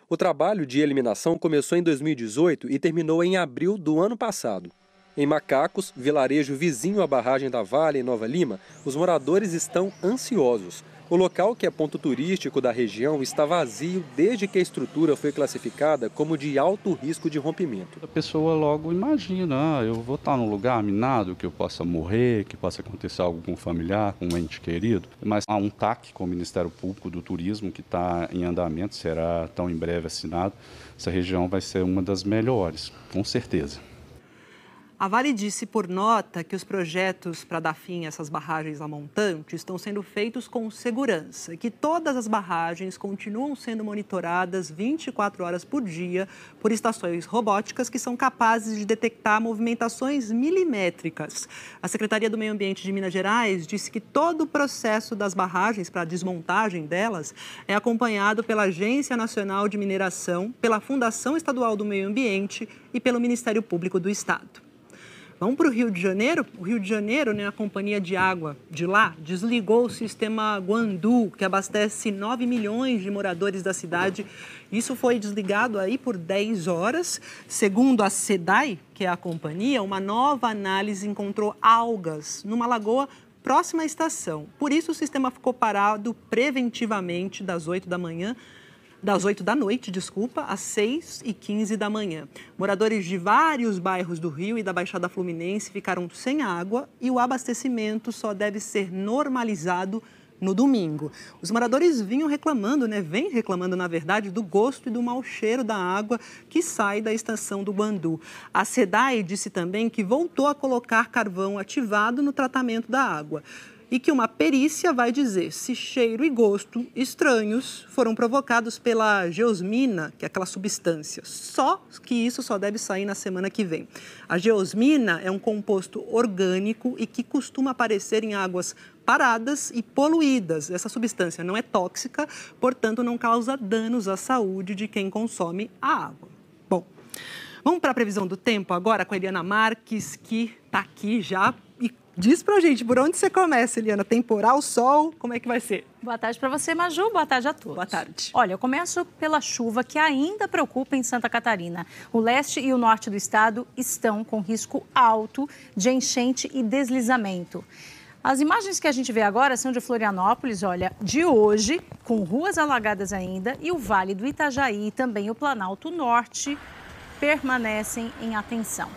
Speaker 6: O trabalho de eliminação começou em 2018 e terminou em abril do ano passado. Em Macacos, vilarejo vizinho à barragem da Vale, em Nova Lima, os moradores estão ansiosos. O local, que é ponto turístico da região, está vazio desde que a estrutura foi classificada como de alto risco de rompimento.
Speaker 4: A pessoa logo imagina, eu vou estar num lugar minado, que eu possa morrer, que possa acontecer algo com um familiar, com um ente querido. Mas há um TAC com o Ministério Público do Turismo que está em andamento, será tão em breve assinado. Essa região vai ser uma das melhores, com certeza.
Speaker 1: A Vale disse por nota que os projetos para dar fim a essas barragens a montante estão sendo feitos com segurança e que todas as barragens continuam sendo monitoradas 24 horas por dia por estações robóticas que são capazes de detectar movimentações milimétricas. A Secretaria do Meio Ambiente de Minas Gerais disse que todo o processo das barragens para a desmontagem delas é acompanhado pela Agência Nacional de Mineração, pela Fundação Estadual do Meio Ambiente e pelo Ministério Público do Estado. Vamos para o Rio de Janeiro. O Rio de Janeiro, né, a companhia de água de lá, desligou o sistema Guandu, que abastece 9 milhões de moradores da cidade. Isso foi desligado aí por 10 horas. Segundo a SEDAI, que é a companhia, uma nova análise encontrou algas numa lagoa próxima à estação. Por isso, o sistema ficou parado preventivamente das 8 da noite, às 6h15 da manhã. Moradores de vários bairros do Rio e da Baixada Fluminense ficaram sem água e o abastecimento só deve ser normalizado no domingo. Os moradores vêm reclamando, na verdade, do gosto e do mau cheiro da água que sai da estação do Guandu. A SEDAI disse também que voltou a colocar carvão ativado no tratamento da água e que uma perícia vai dizer se cheiro e gosto estranhos foram provocados pela geosmina, que é aquela substância. Só que isso só deve sair na semana que vem. A geosmina é um composto orgânico e que costuma aparecer em águas paradas e poluídas. Essa substância não é tóxica, portanto, não causa danos à saúde de quem consome a água. Bom, vamos para a previsão do tempo agora com a Eliana Marques, que está aqui já. E diz pra gente, por onde você começa, Eliana? Temporal, sol, como é que vai ser?
Speaker 5: Boa tarde para você, Maju. Boa tarde a todos.
Speaker 1: Boa tarde.
Speaker 5: Olha, eu começo pela chuva que ainda preocupa em Santa Catarina. O leste e o norte do estado estão com risco alto de enchente e deslizamento. As imagens que a gente vê agora são de Florianópolis, olha, de hoje, com ruas alagadas ainda, e o Vale do Itajaí e também o Planalto Norte permanecem em atenção.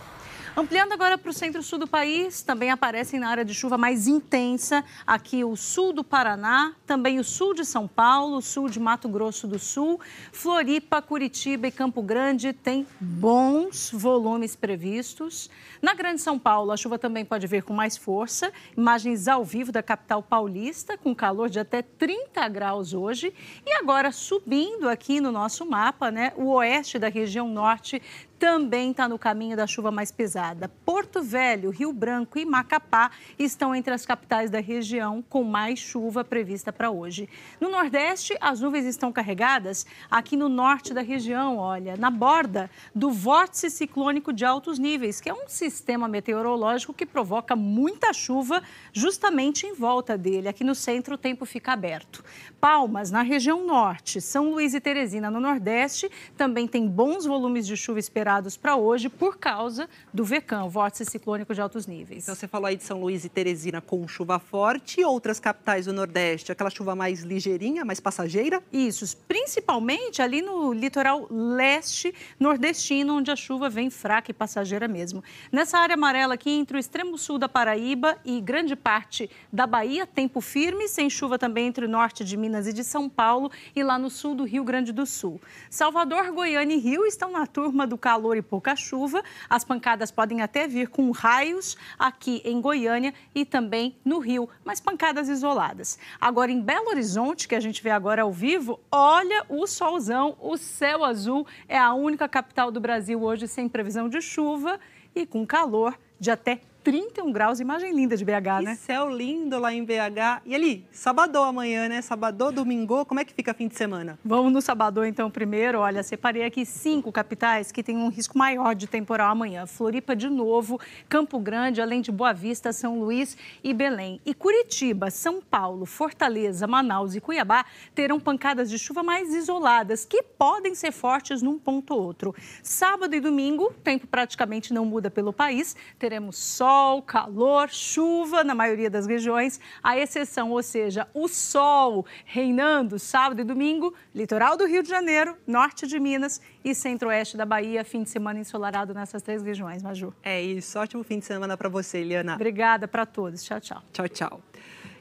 Speaker 5: Ampliando agora para o centro-sul do país, também aparecem na área de chuva mais intensa aqui o sul do Paraná, também o sul de São Paulo, o sul de Mato Grosso do Sul, Floripa, Curitiba e Campo Grande têm bons volumes previstos. Na Grande São Paulo, a chuva também pode vir com mais força. Imagens ao vivo da capital paulista, com calor de até 30 graus hoje. E agora, subindo aqui no nosso mapa, né, o oeste da região norte também está no caminho da chuva mais pesada. Porto Velho, Rio Branco e Macapá estão entre as capitais da região com mais chuva prevista para hoje. No Nordeste, as nuvens estão carregadas aqui no norte da região, olha, na borda do vórtice ciclônico de altos níveis, que é um sistema meteorológico que provoca muita chuva justamente em volta dele. Aqui no centro o tempo fica aberto. Palmas, na região norte, São Luís e Teresina, no Nordeste, também tem bons volumes de chuva esperados para hoje por causa do VECAM, o vórtice ciclônico de altos níveis.
Speaker 1: Então, você falou aí de São Luís e Teresina com chuva forte e outras capitais do Nordeste, aquela chuva mais ligeirinha, mais passageira?
Speaker 5: Isso, principalmente ali no litoral leste nordestino, onde a chuva vem fraca e passageira mesmo. Nessa área amarela aqui, entre o extremo sul da Paraíba e grande parte da Bahia, tempo firme, sem chuva também entre o norte de Minas e de São Paulo e lá no sul do Rio Grande do Sul. Salvador, Goiânia e Rio estão na turma do calor e pouca chuva. As pancadas podem até vir com raios aqui em Goiânia e também no Rio, mas pancadas isoladas. Agora, em Belo Horizonte, que a gente vê agora ao vivo, olha o solzão, o céu azul. É a única capital do Brasil hoje sem previsão de chuva e com calor de até 31 graus, imagem linda de BH, né?
Speaker 1: Que céu lindo lá em BH. E ali, sabadão amanhã, né? Sabadão, domingo, como é que fica fim de semana?
Speaker 5: Vamos no sabadão então primeiro. Olha, separei aqui 5 capitais que têm um risco maior de temporal amanhã. Floripa de novo, Campo Grande, além de Boa Vista, São Luís e Belém. E Curitiba, São Paulo, Fortaleza, Manaus e Cuiabá terão pancadas de chuva mais isoladas, que podem ser fortes num ponto ou outro. Sábado e domingo, o tempo praticamente não muda pelo país. Teremos sol, calor, chuva na maioria das regiões, a exceção, ou seja, o sol reinando sábado e domingo, litoral do Rio de Janeiro, norte de Minas e centro-oeste da Bahia, fim de semana ensolarado nessas 3 regiões, Maju.
Speaker 1: É isso, ótimo fim de semana para você, Eliana.
Speaker 5: Obrigada para todos, tchau, tchau.
Speaker 1: Tchau, tchau.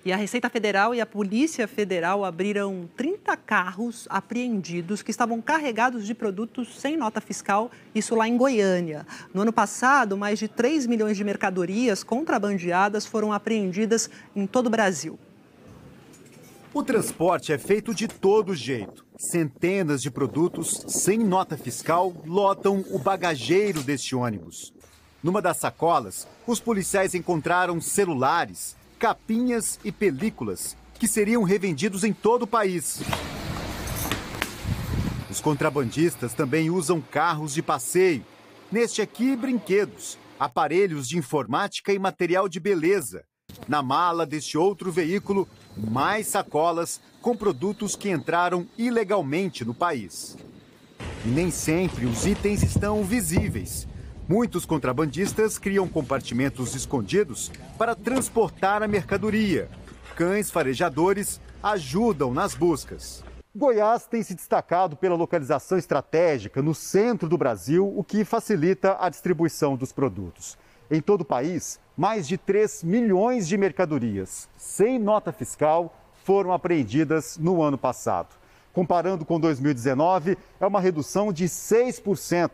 Speaker 1: E a Receita Federal e a Polícia Federal abriram 30 carros apreendidos que estavam carregados de produtos sem nota fiscal, isso lá em Goiânia. No ano passado, mais de 3 milhões de mercadorias contrabandeadas foram apreendidas em todo o Brasil.
Speaker 9: O transporte é feito de todo jeito. Centenas de produtos sem nota fiscal lotam o bagageiro deste ônibus. Numa das sacolas, os policiais encontraram celulares, capinhas e películas que seriam revendidos em todo o país. Os contrabandistas também usam carros de passeio. Neste aqui, brinquedos. aparelhos de informática e material de beleza. Na mala deste outro veículo, mais sacolas com produtos que entraram ilegalmente no país. E nem sempre os itens estão visíveis. Muitos contrabandistas criam compartimentos escondidos para transportar a mercadoria. Cães farejadores ajudam nas buscas. Goiás tem se destacado pela localização estratégica no centro do Brasil, o que facilita a distribuição dos produtos. Em todo o país, mais de 3 milhões de mercadorias sem nota fiscal foram apreendidas no ano passado. Comparando com 2019, é uma redução de 6%.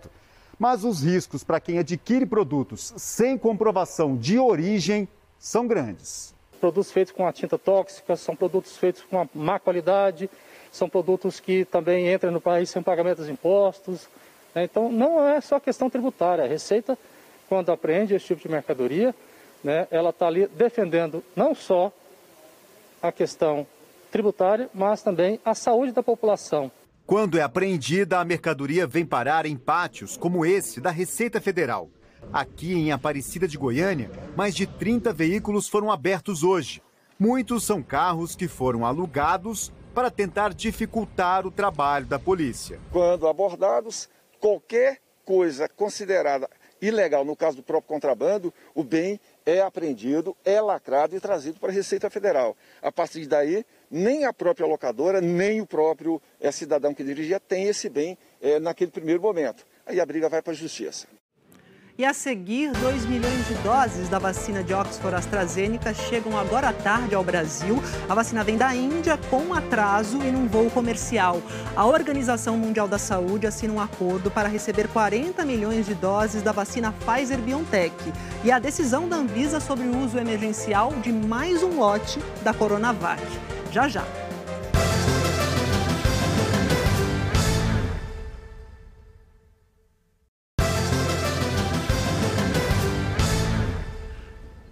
Speaker 9: Mas os riscos para quem adquire produtos sem comprovação de origem são grandes.
Speaker 10: Produtos feitos com a tinta tóxica, são produtos feitos com uma má qualidade, são produtos que também entram no país sem pagamento de impostos. Então, não é só questão tributária. A Receita, quando apreende esse tipo de mercadoria, ela está ali defendendo não só a questão tributária, mas também a saúde da população.
Speaker 9: Quando é apreendida, a mercadoria vem parar em pátios como esse da Receita Federal. Aqui em Aparecida de Goiânia, mais de 30 veículos foram abertos hoje. Muitos são carros que foram alugados para tentar dificultar o trabalho da polícia.
Speaker 20: Quando abordados, qualquer coisa considerada ilegal, no caso do próprio contrabando, o bem é apreendido, é lacrado e trazido para a Receita Federal. A partir daí, nem a própria locadora, nem o próprio cidadão que dirigia tem esse bem naquele primeiro momento. Aí a briga vai para a Justiça.
Speaker 1: E a seguir, 2 milhões de doses da vacina de Oxford AstraZeneca chegam agora à tarde ao Brasil. A vacina vem da Índia com atraso e num voo comercial. A Organização Mundial da Saúde assina um acordo para receber 40 milhões de doses da vacina Pfizer-BioNTech. E a decisão da Anvisa sobre o uso emergencial de mais um lote da Coronavac. Já, já.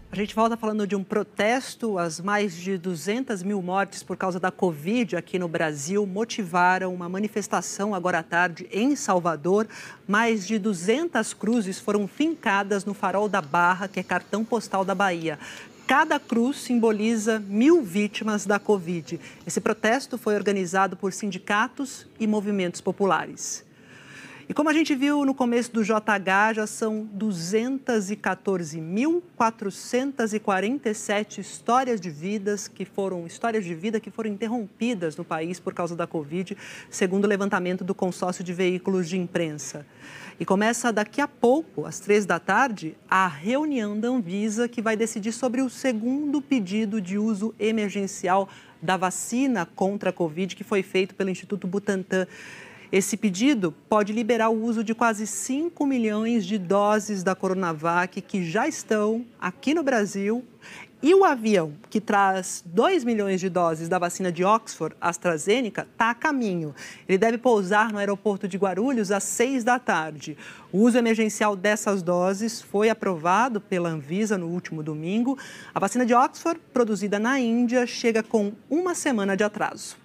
Speaker 1: A gente volta falando de um protesto. As mais de 200 mil mortes por causa da Covid aqui no Brasil motivaram uma manifestação agora à tarde em Salvador. Mais de 200 cruzes foram fincadas no Farol da Barra, que é cartão postal da Bahia. Cada cruz simboliza 1.000 vítimas da Covid. Esse protesto foi organizado por sindicatos e movimentos populares. E como a gente viu no começo do JH, já são 214.447 histórias de vida que foram interrompidas no país por causa da Covid, segundo o levantamento do consórcio de veículos de imprensa. E começa daqui a pouco, às 3 da tarde, a reunião da Anvisa, que vai decidir sobre o segundo pedido de uso emergencial da vacina contra a Covid, que foi feito pelo Instituto Butantan. Esse pedido pode liberar o uso de quase 5 milhões de doses da Coronavac que já estão aqui no Brasil. E o avião que traz 2 milhões de doses da vacina de Oxford AstraZeneca está a caminho. Ele deve pousar no aeroporto de Guarulhos às 6 da tarde. O uso emergencial dessas doses foi aprovado pela Anvisa no último domingo. A vacina de Oxford, produzida na Índia, chega com 1 semana de atraso.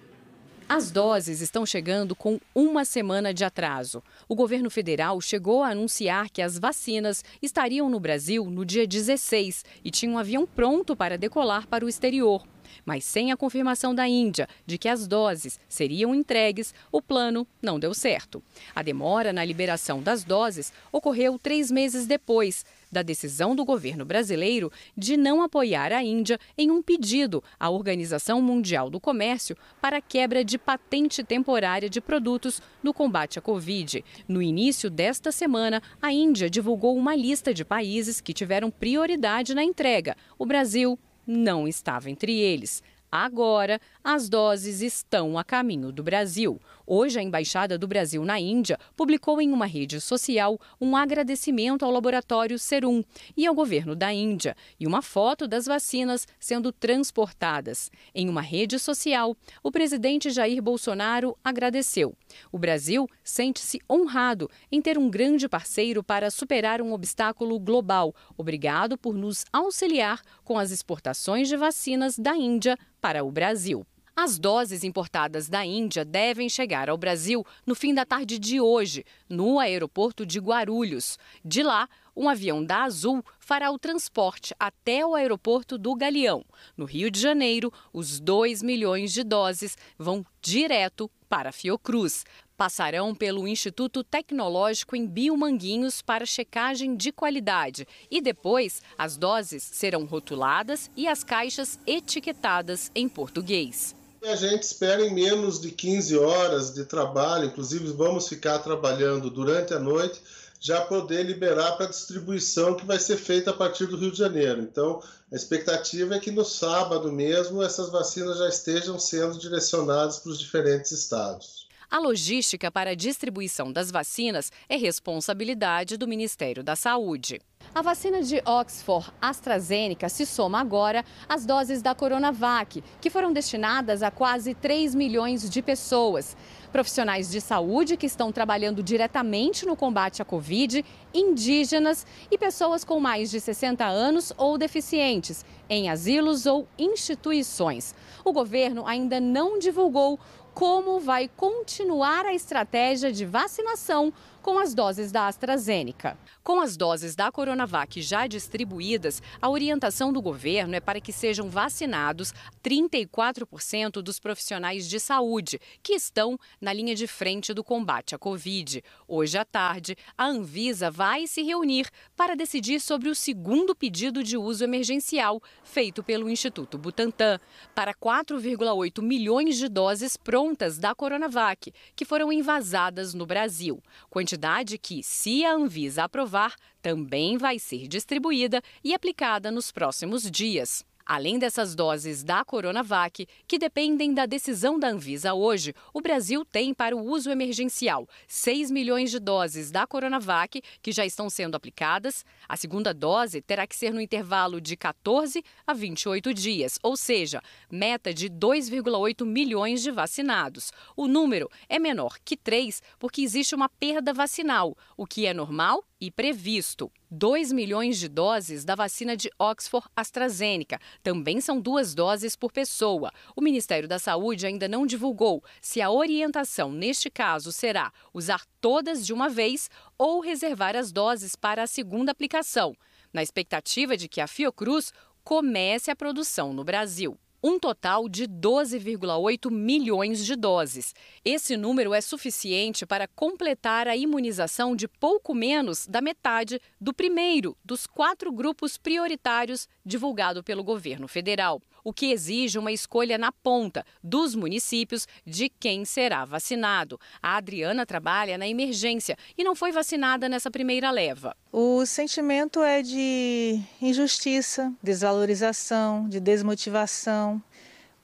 Speaker 22: As doses estão chegando com 1 semana de atraso. O governo federal chegou a anunciar que as vacinas estariam no Brasil no dia 16 e tinha um avião pronto para decolar para o exterior. Mas sem a confirmação da Índia de que as doses seriam entregues, o plano não deu certo. A demora na liberação das doses ocorreu 3 meses depois da decisão do governo brasileiro de não apoiar a Índia em um pedido à Organização Mundial do Comércio para a quebra de patente temporária de produtos no combate à Covid. No início desta semana, a Índia divulgou uma lista de países que tiveram prioridade na entrega. O Brasil não estava entre eles. Agora, as doses estão a caminho do Brasil. Hoje, a Embaixada do Brasil na Índia publicou em uma rede social um agradecimento ao laboratório Serum e ao governo da Índia e uma foto das vacinas sendo transportadas. Em uma rede social, o presidente Jair Bolsonaro agradeceu. O Brasil sente-se honrado em ter um grande parceiro para superar um obstáculo global. Obrigado por nos auxiliar com as exportações de vacinas da Índia para o Brasil. As doses importadas da Índia devem chegar ao Brasil no fim da tarde de hoje, no aeroporto de Guarulhos. De lá, um avião da Azul fará o transporte até o aeroporto do Galeão. No Rio de Janeiro, os 2 milhões de doses vão direto para a Fiocruz. Passarão pelo Instituto Tecnológico em Biomanguinhos para checagem de qualidade. E depois, as doses serão rotuladas e as caixas etiquetadas em português.
Speaker 7: A gente espera em menos de 15 horas de trabalho, inclusive vamos ficar trabalhando durante a noite, já poder liberar para a distribuição que vai ser feita a partir do Rio de Janeiro. Então, a expectativa é que no sábado mesmo essas vacinas já estejam sendo direcionadas para os diferentes estados.
Speaker 22: A logística para a distribuição das vacinas é responsabilidade do Ministério da Saúde. A vacina de Oxford AstraZeneca se soma agora às doses da Coronavac, que foram destinadas a quase 3 milhões de pessoas. Profissionais de saúde que estão trabalhando diretamente no combate à Covid, indígenas e pessoas com mais de 60 anos ou deficientes, em asilos ou instituições. O governo ainda não divulgou como vai continuar a estratégia de vacinação com as doses da AstraZeneca. Com as doses da Coronavac já distribuídas, a orientação do governo é para que sejam vacinados 34% dos profissionais de saúde que estão na linha de frente do combate à Covid. Hoje à tarde, a Anvisa vai se reunir para decidir sobre o segundo pedido de uso emergencial feito pelo Instituto Butantan para 4,8 milhões de doses prontas da Coronavac, que foram envasadas no Brasil. Quantidade que, se a Anvisa aprovar, também vai ser distribuída e aplicada nos próximos dias. Além dessas doses da Coronavac, que dependem da decisão da Anvisa hoje, o Brasil tem para o uso emergencial 6 milhões de doses da Coronavac que já estão sendo aplicadas. A segunda dose terá que ser no intervalo de 14 a 28 dias, ou seja, meta de 2,8 milhões de vacinados. O número é menor que 3 porque existe uma perda vacinal, o que é normal e previsto. 2 milhões de doses da vacina de Oxford AstraZeneca. Também são 2 doses por pessoa. O Ministério da Saúde ainda não divulgou se a orientação neste caso será usar todas de uma vez ou reservar as doses para a segunda aplicação, na expectativa de que a Fiocruz comece a produção no Brasil. Um total de 12,8 milhões de doses. Esse número é suficiente para completar a imunização de pouco menos da metade do primeiro dos 4 grupos prioritários divulgado pelo governo federal, o que exige uma escolha na ponta dos municípios de quem será vacinado. A Adriana trabalha na emergência e não foi vacinada nessa primeira leva.
Speaker 8: O sentimento é de injustiça, desvalorização, de desmotivação,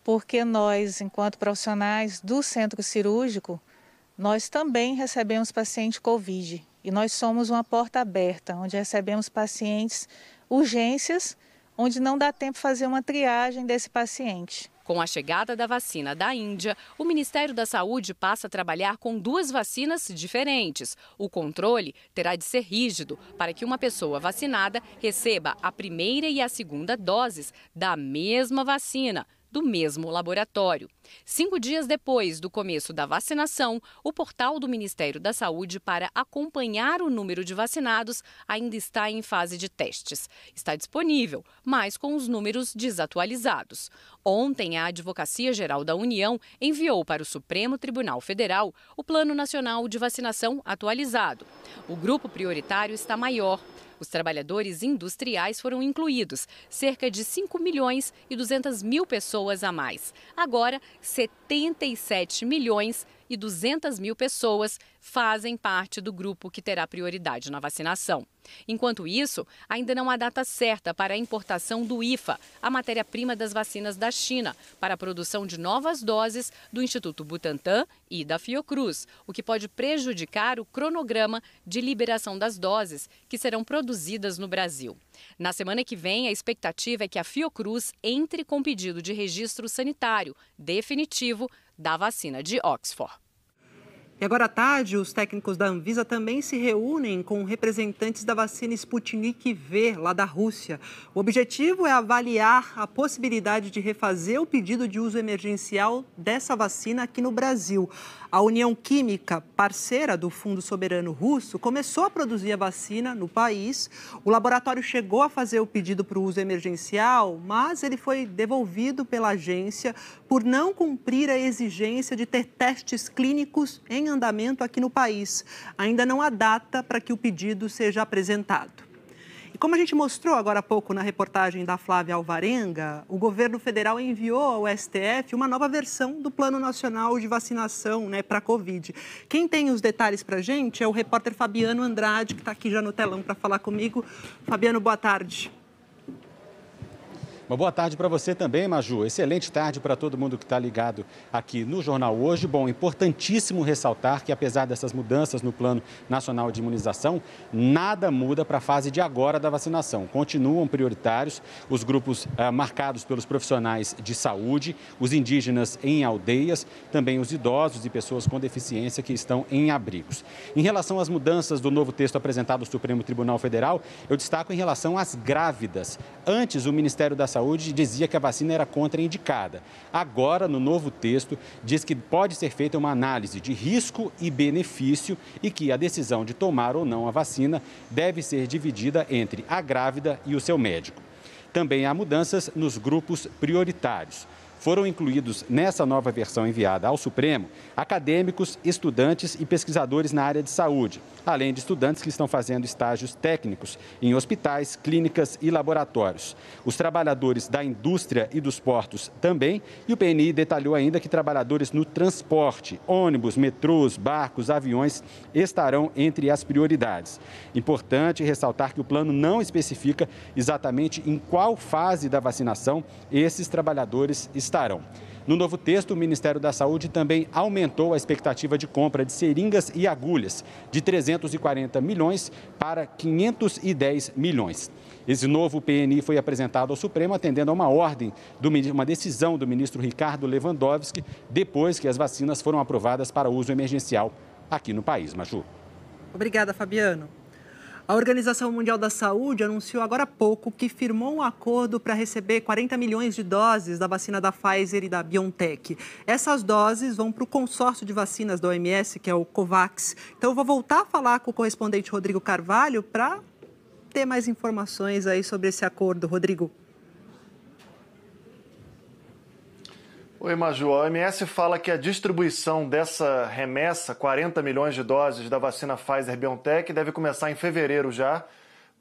Speaker 8: porque nós, enquanto profissionais do centro cirúrgico, nós também recebemos paciente Covid e nós somos uma porta aberta, onde recebemos pacientes urgências, onde não dá tempo de fazer uma triagem desse paciente.
Speaker 22: Com a chegada da vacina da Índia, o Ministério da Saúde passa a trabalhar com 2 vacinas diferentes. O controle terá de ser rígido para que uma pessoa vacinada receba a primeira e a segunda doses da mesma vacina, do mesmo laboratório. 5 dias depois do começo da vacinação, o portal do Ministério da Saúde para acompanhar o número de vacinados ainda está em fase de testes. Está disponível, mas com os números desatualizados. Ontem, a Advocacia Geral da União enviou para o Supremo Tribunal Federal o Plano Nacional de Vacinação atualizado. O grupo prioritário está maior. Os trabalhadores industriais foram incluídos, cerca de 5 milhões e 200 mil pessoas a mais. Agora, 77 milhões e 200 mil pessoas fazem parte do grupo que terá prioridade na vacinação. Enquanto isso, ainda não há data certa para a importação do IFA, a matéria-prima das vacinas da China, para a produção de novas doses do Instituto Butantan e da Fiocruz, o que pode prejudicar o cronograma de liberação das doses que serão produzidas no Brasil. Na semana que vem, a expectativa é que a Fiocruz entre com pedido de registro sanitário definitivo da vacina de Oxford.
Speaker 1: E agora à tarde, os técnicos da Anvisa também se reúnem com representantes da vacina Sputnik V, lá da Rússia. O objetivo é avaliar a possibilidade de refazer o pedido de uso emergencial dessa vacina aqui no Brasil. A União Química, parceira do Fundo Soberano Russo, começou a produzir a vacina no país. O laboratório chegou a fazer o pedido para o uso emergencial, mas ele foi devolvido pela agência por não cumprir a exigência de ter testes clínicos em andamento aqui no país. Ainda não há data para que o pedido seja apresentado. E como a gente mostrou agora há pouco na reportagem da Flávia Alvarenga, o governo federal enviou ao STF uma nova versão do Plano Nacional de Vacinação, para a Covid. Quem tem os detalhes para a gente é o repórter Fabiano Andrade, que está aqui já no telão para falar comigo. Fabiano, boa tarde.
Speaker 11: Uma boa tarde para você também, Maju. Excelente tarde para todo mundo que está ligado aqui no Jornal Hoje. Bom, importantíssimo ressaltar que, apesar dessas mudanças no Plano Nacional de Imunização, nada muda para a fase de agora da vacinação. Continuam prioritários os grupos marcados pelos profissionais de saúde, os indígenas em aldeias, também os idosos e pessoas com deficiência que estão em abrigos. Em relação às mudanças do novo texto apresentado ao Supremo Tribunal Federal, eu destaco em relação às grávidas. Antes, o Ministério da Saúde dizia que a vacina era contraindicada. Agora, no novo texto, diz que pode ser feita uma análise de risco e benefício e que a decisão de tomar ou não a vacina deve ser dividida entre a grávida e o seu médico. Também há mudanças nos grupos prioritários. Foram incluídos nessa nova versão enviada ao Supremo acadêmicos, estudantes e pesquisadores na área de saúde, além de estudantes que estão fazendo estágios técnicos em hospitais, clínicas e laboratórios. Os trabalhadores da indústria e dos portos também, e o PNI detalhou ainda que trabalhadores no transporte, ônibus, metrôs, barcos, aviões estarão entre as prioridades. Importante ressaltar que o plano não especifica exatamente em qual fase da vacinação esses trabalhadores estarão. No novo texto, o Ministério da Saúde também aumentou a expectativa de compra de seringas e agulhas de 340 milhões para 510 milhões. Esse novo PNI foi apresentado ao Supremo atendendo a uma decisão do ministro Ricardo Lewandowski, depois que as vacinas foram aprovadas para uso emergencial aqui no país. Maju.
Speaker 1: Obrigada, Fabiano. A Organização Mundial da Saúde anunciou agora há pouco que firmou um acordo para receber 40 milhões de doses da vacina da Pfizer e da BioNTech. Essas doses vão para o consórcio de vacinas da OMS, que é o COVAX. Então, eu vou voltar a falar com o correspondente Rodrigo Carvalho para ter mais informações aí sobre esse acordo. Rodrigo.
Speaker 12: Oi, Maju. A OMS fala que a distribuição dessa remessa, 40 milhões de doses da vacina Pfizer-BioNTech, deve começar em fevereiro já,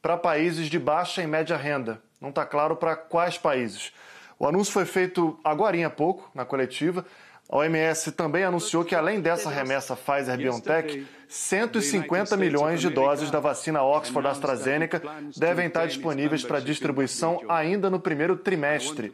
Speaker 12: para países de baixa e média renda. Não está claro para quais países. O anúncio foi feito agorinha há pouco, na coletiva. A OMS também anunciou que, além dessa remessa Pfizer-BioNTech, 150 milhões de doses da vacina Oxford-AstraZeneca devem estar disponíveis para distribuição ainda no primeiro trimestre.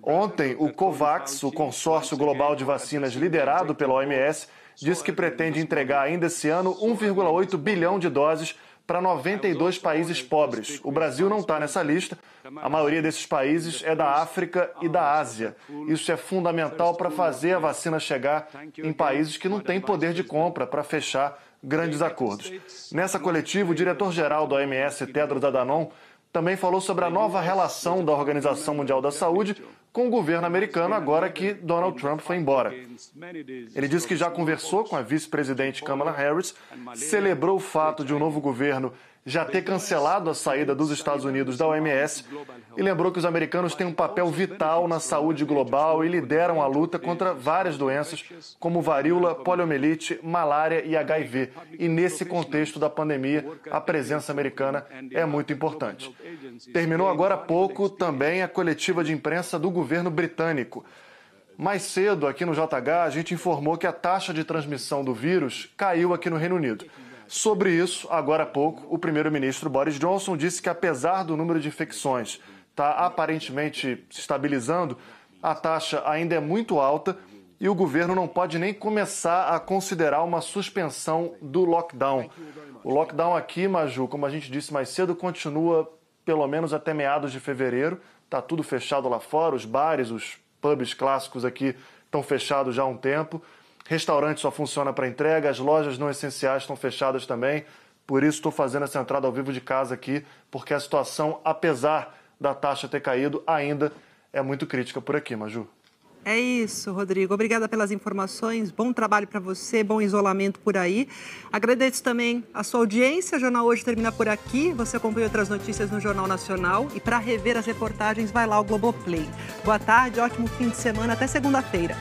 Speaker 12: Ontem, o COVAX, o consórcio global de vacinas liderado pela OMS, disse que pretende entregar ainda esse ano 1,8 bilhão de doses para 92 países pobres. O Brasil não está nessa lista. A maioria desses países é da África e da Ásia. Isso é fundamental para fazer a vacina chegar em países que não têm poder de compra para fechar grandes acordos. Nessa coletiva, o diretor-geral da OMS, Tedros Adhanom, também falou sobre a nova relação da Organização Mundial da Saúde com o governo americano agora que Donald Trump foi embora. Ele disse que já conversou com a vice-presidente Kamala Harris, celebrou o fato de um novo governo já ter cancelado a saída dos Estados Unidos da OMS e lembrou que os americanos têm um papel vital na saúde global e lideram a luta contra várias doenças como varíola, poliomielite, malária e HIV. E nesse contexto da pandemia, a presença americana é muito importante. Terminou agora há pouco também a coletiva de imprensa do governo britânico. Mais cedo, aqui no JH, a gente informou que a taxa de transmissão do vírus caiu aqui no Reino Unido. Sobre isso, agora há pouco, o primeiro-ministro Boris Johnson disse que, apesar do número de infecções estar aparentemente se estabilizando, a taxa ainda é muito alta e o governo não pode nem começar a considerar uma suspensão do lockdown. O lockdown aqui, Maju, como a gente disse mais cedo, continua pelo menos até meados de fevereiro. Está tudo fechado lá fora, os bares, os pubs clássicos aqui estão fechados já há um tempo. Restaurante só funciona para entrega, as lojas não essenciais estão fechadas também. Por isso estou fazendo essa entrada ao vivo de casa aqui, porque a situação, apesar da taxa ter caído, ainda é muito crítica por aqui, Maju.
Speaker 1: É isso, Rodrigo. Obrigada pelas informações. Bom trabalho para você, bom isolamento por aí. Agradeço também a sua audiência. O Jornal Hoje termina por aqui. Você acompanha outras notícias no Jornal Nacional. E para rever as reportagens, vai lá ao Globoplay. Boa tarde, ótimo fim de semana. Até segunda-feira.